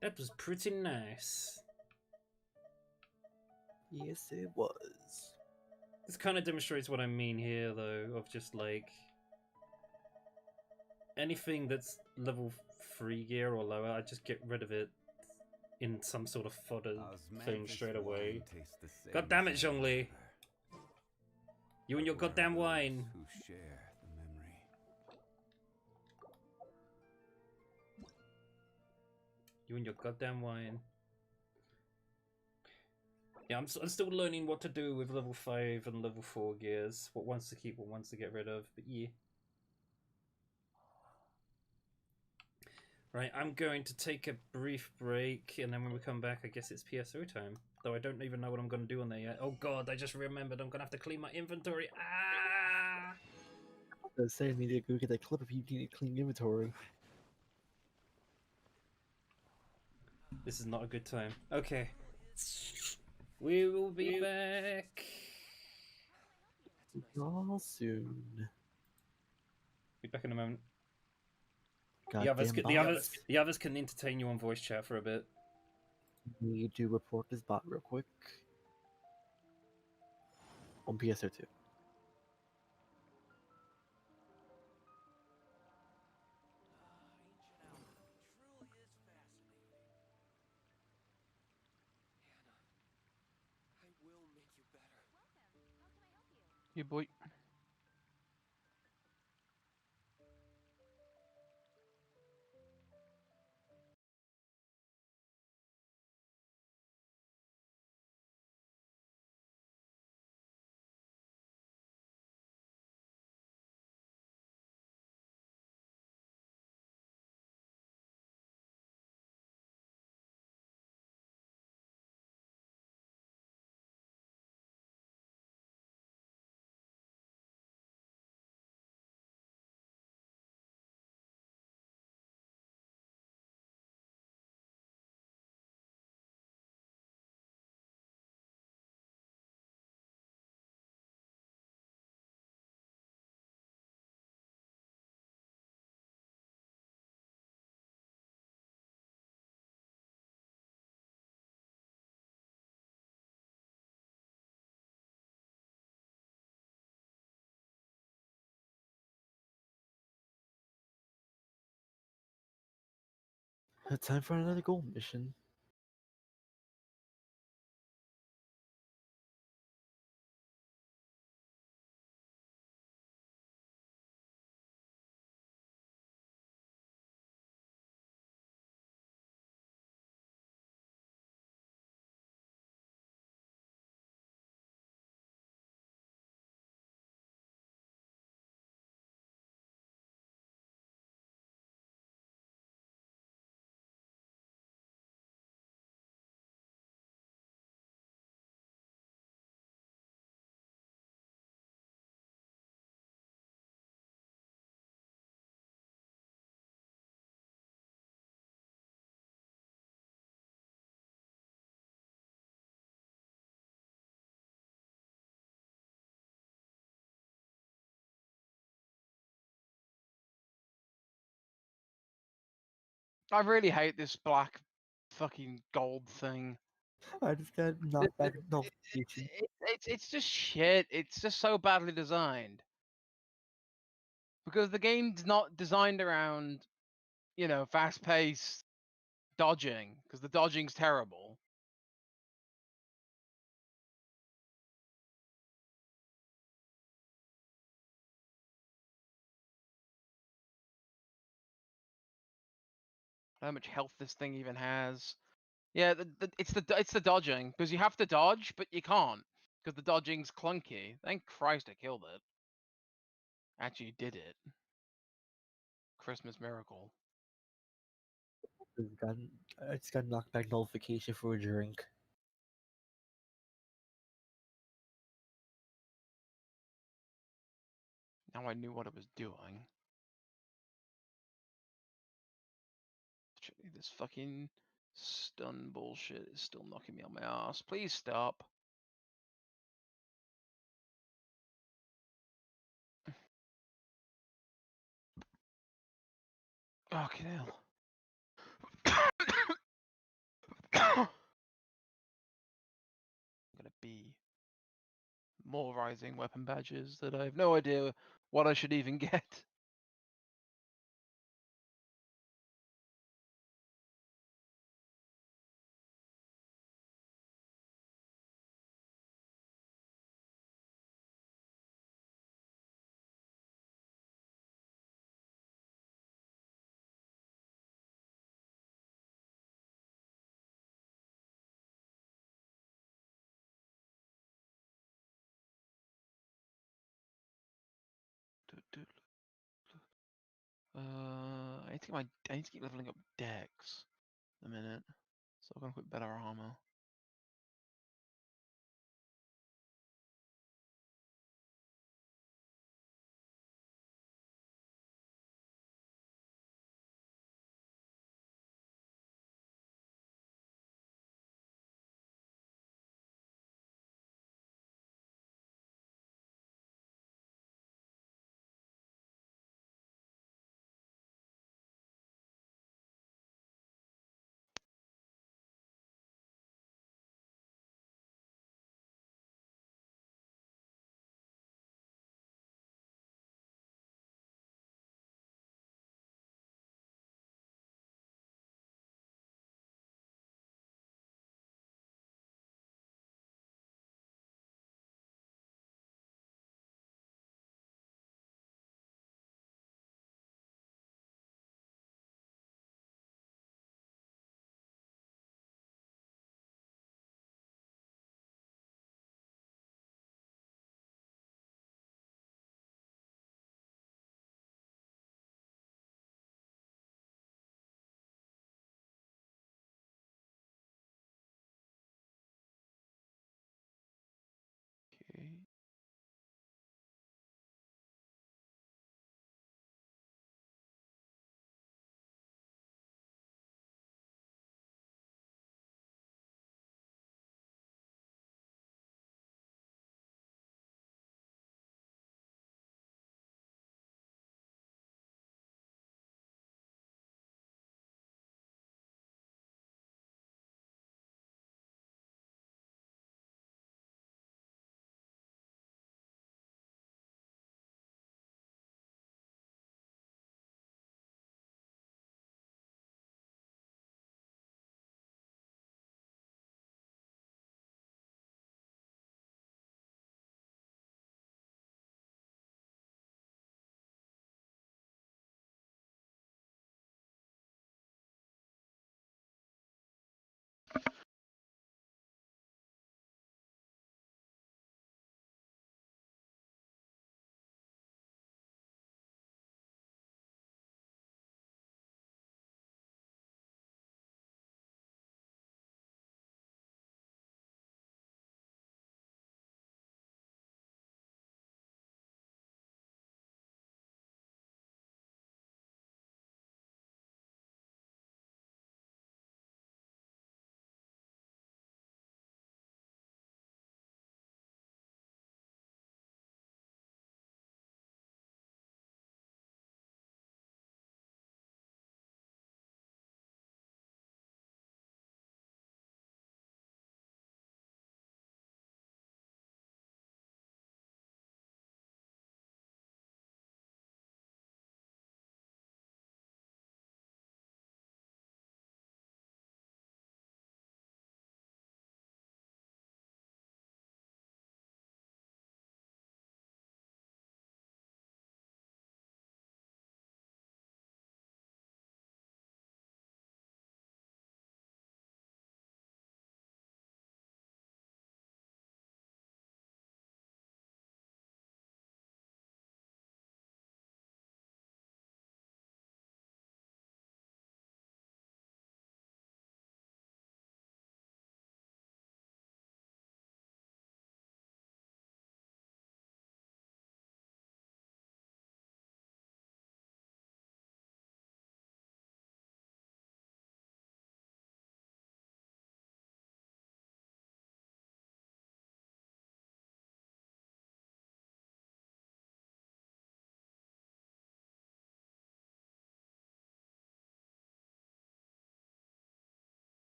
S1: That was pretty nice.
S2: Yes, it was.
S1: This kind of demonstrates what I mean here, though, of just like anything that's level 3 gear or lower, I just get rid of it in some sort of fodder thing straight away. God damn it, Zhongli! You and your goddamn wine!
S3: Who share the memory.
S1: You and your goddamn wine. Yeah, I'm still learning what to do with level 5 and level 4 gears. What ones to keep, what ones to get rid of, but yeah. Right, I'm going to take a brief break, and then when we come back, I guess it's PSO time. Though I don't even know what I'm going to do on there yet. Oh god, I just remembered I'm going to have to clean my inventory. Ah!
S2: I was saying, need to go get that clip if you need to clean inventory.
S1: This is not a good time. Okay. We will be back.
S2: Y'all soon.
S1: Be back in a moment.
S2: Goddamn
S1: The others can entertain you on voice chat for a bit.
S2: Need to report this bot real quick. On PSO2.
S3: I will make you better.
S4: You boy.
S2: Time for another gold mission.
S4: I really hate this black fucking gold thing.
S2: I just got knocked back notification.
S4: It's just shit. It's just so badly designed. Because the game's not designed around, you know, fast-paced dodging, because the dodging's terrible. How much health this thing even has. Yeah, it's the dodging, because you have to dodge, but you can't, because the dodging's clunky. Thank Christ I killed it. Actually did it. Christmas miracle.
S2: I just got knocked back notification for a drink.
S4: Now I knew what it was doing. Actually, this fucking stun bullshit is still knocking me on my ass. Please stop. Fucking hell. I'm gonna be more rising weapon badges that I have no idea what I should even get. I need to keep leveling up Dex a minute. So I'm gonna put better armor.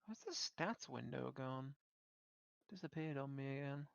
S4: Where's the stats window gone? Disappeared on me again.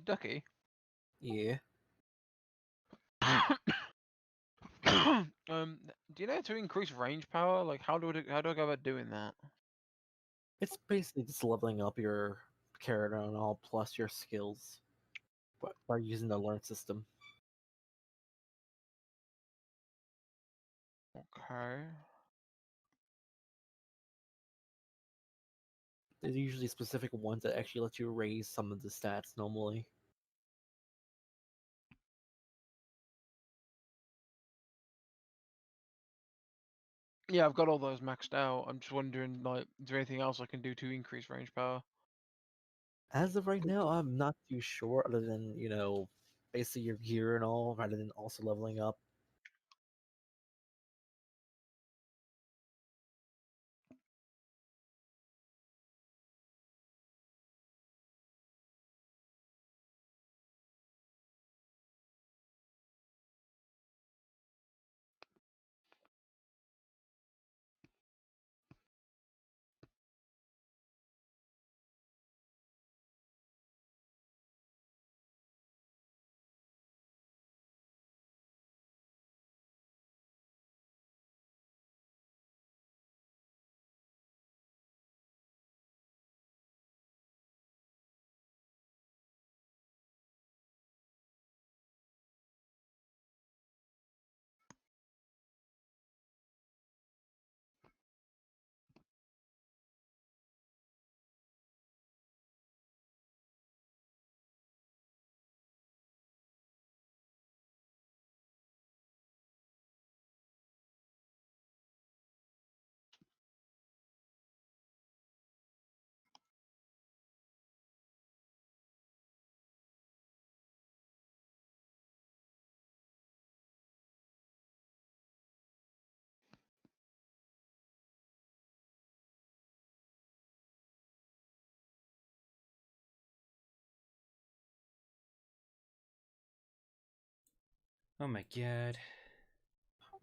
S4: Ducky.
S2: Yeah.
S4: Do you know how to increase range power? Like, how do I go about doing that?
S2: It's basically just leveling up your character and all plus your skills by using the learn system.
S4: Okay.
S2: There's usually specific ones that actually let you raise some of the stats normally.
S4: Yeah, I've got all those maxed out. I'm just wondering, like, is there anything else I can do to increase range power?
S2: As of right now, I'm not too sure, other than, basically your gear and all, rather than also leveling up.
S1: Oh my god.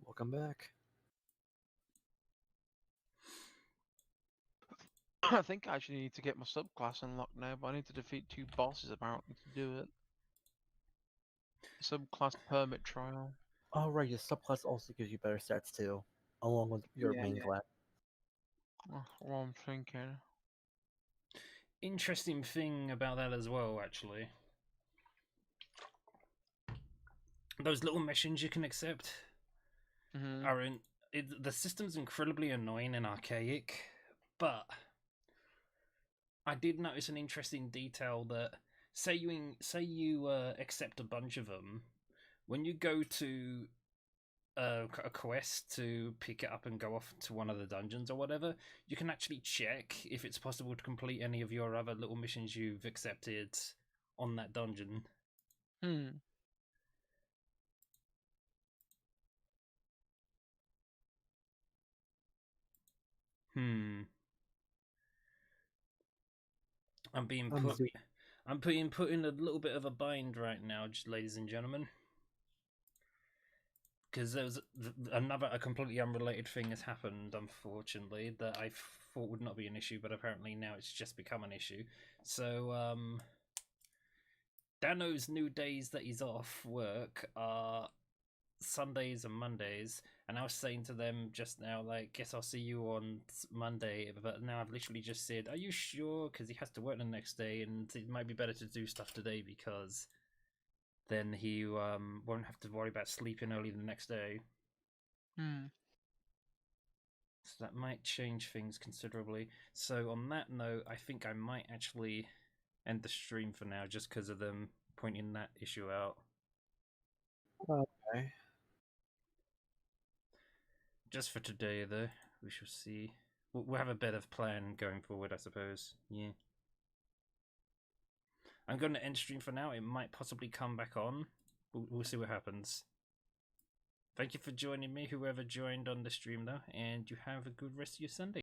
S2: Welcome back.
S4: I think I actually need to get my subclass unlocked now, but I need to defeat 2 bosses apparently to do it. Subclass permit trial.
S2: Oh right, your subclass also gives you better stats too, along with your
S4: Yeah,
S2: main
S4: yeah.
S2: class.
S4: That's what I'm thinking.
S1: Interesting thing about that as well, actually. Those little missions you can accept
S4: Mm-hmm.
S1: are in. The system's incredibly annoying and archaic, but I did notice an interesting detail that say you accept a bunch of them, when you go to a quest to pick it up and go off to one of the dungeons or whatever, you can actually check if it's possible to complete any of your other little missions you've accepted on that dungeon.
S4: Hmm.
S1: Hmm. I'm being
S2: I'm
S1: put.
S2: zo-
S1: I'm being put in a little bit of a bind right now, ladies and gentlemen, because there was a completely unrelated thing has happened, unfortunately, that I thought would not be an issue, but apparently now it's just become an issue. So, Dano's new days that he's off work are Sundays and Mondays, and I was saying to them just now, like, guess I'll see you on Monday, but now I've literally just said, are you sure? Because he has to work the next day, and it might be better to do stuff today because then he won't have to worry about sleeping early the next day.
S4: Hmm.
S1: So that might change things considerably. So on that note, I think I might actually end the stream for now, just because of them pointing that issue out.
S2: Okay.
S1: Just for today, though, we shall see. We'll have a better plan going forward, I suppose. Yeah. I'm going to end stream for now. It might possibly come back on. We'll see what happens. Thank you for joining me, whoever joined on the stream, though, and you have a good rest of your Sunday.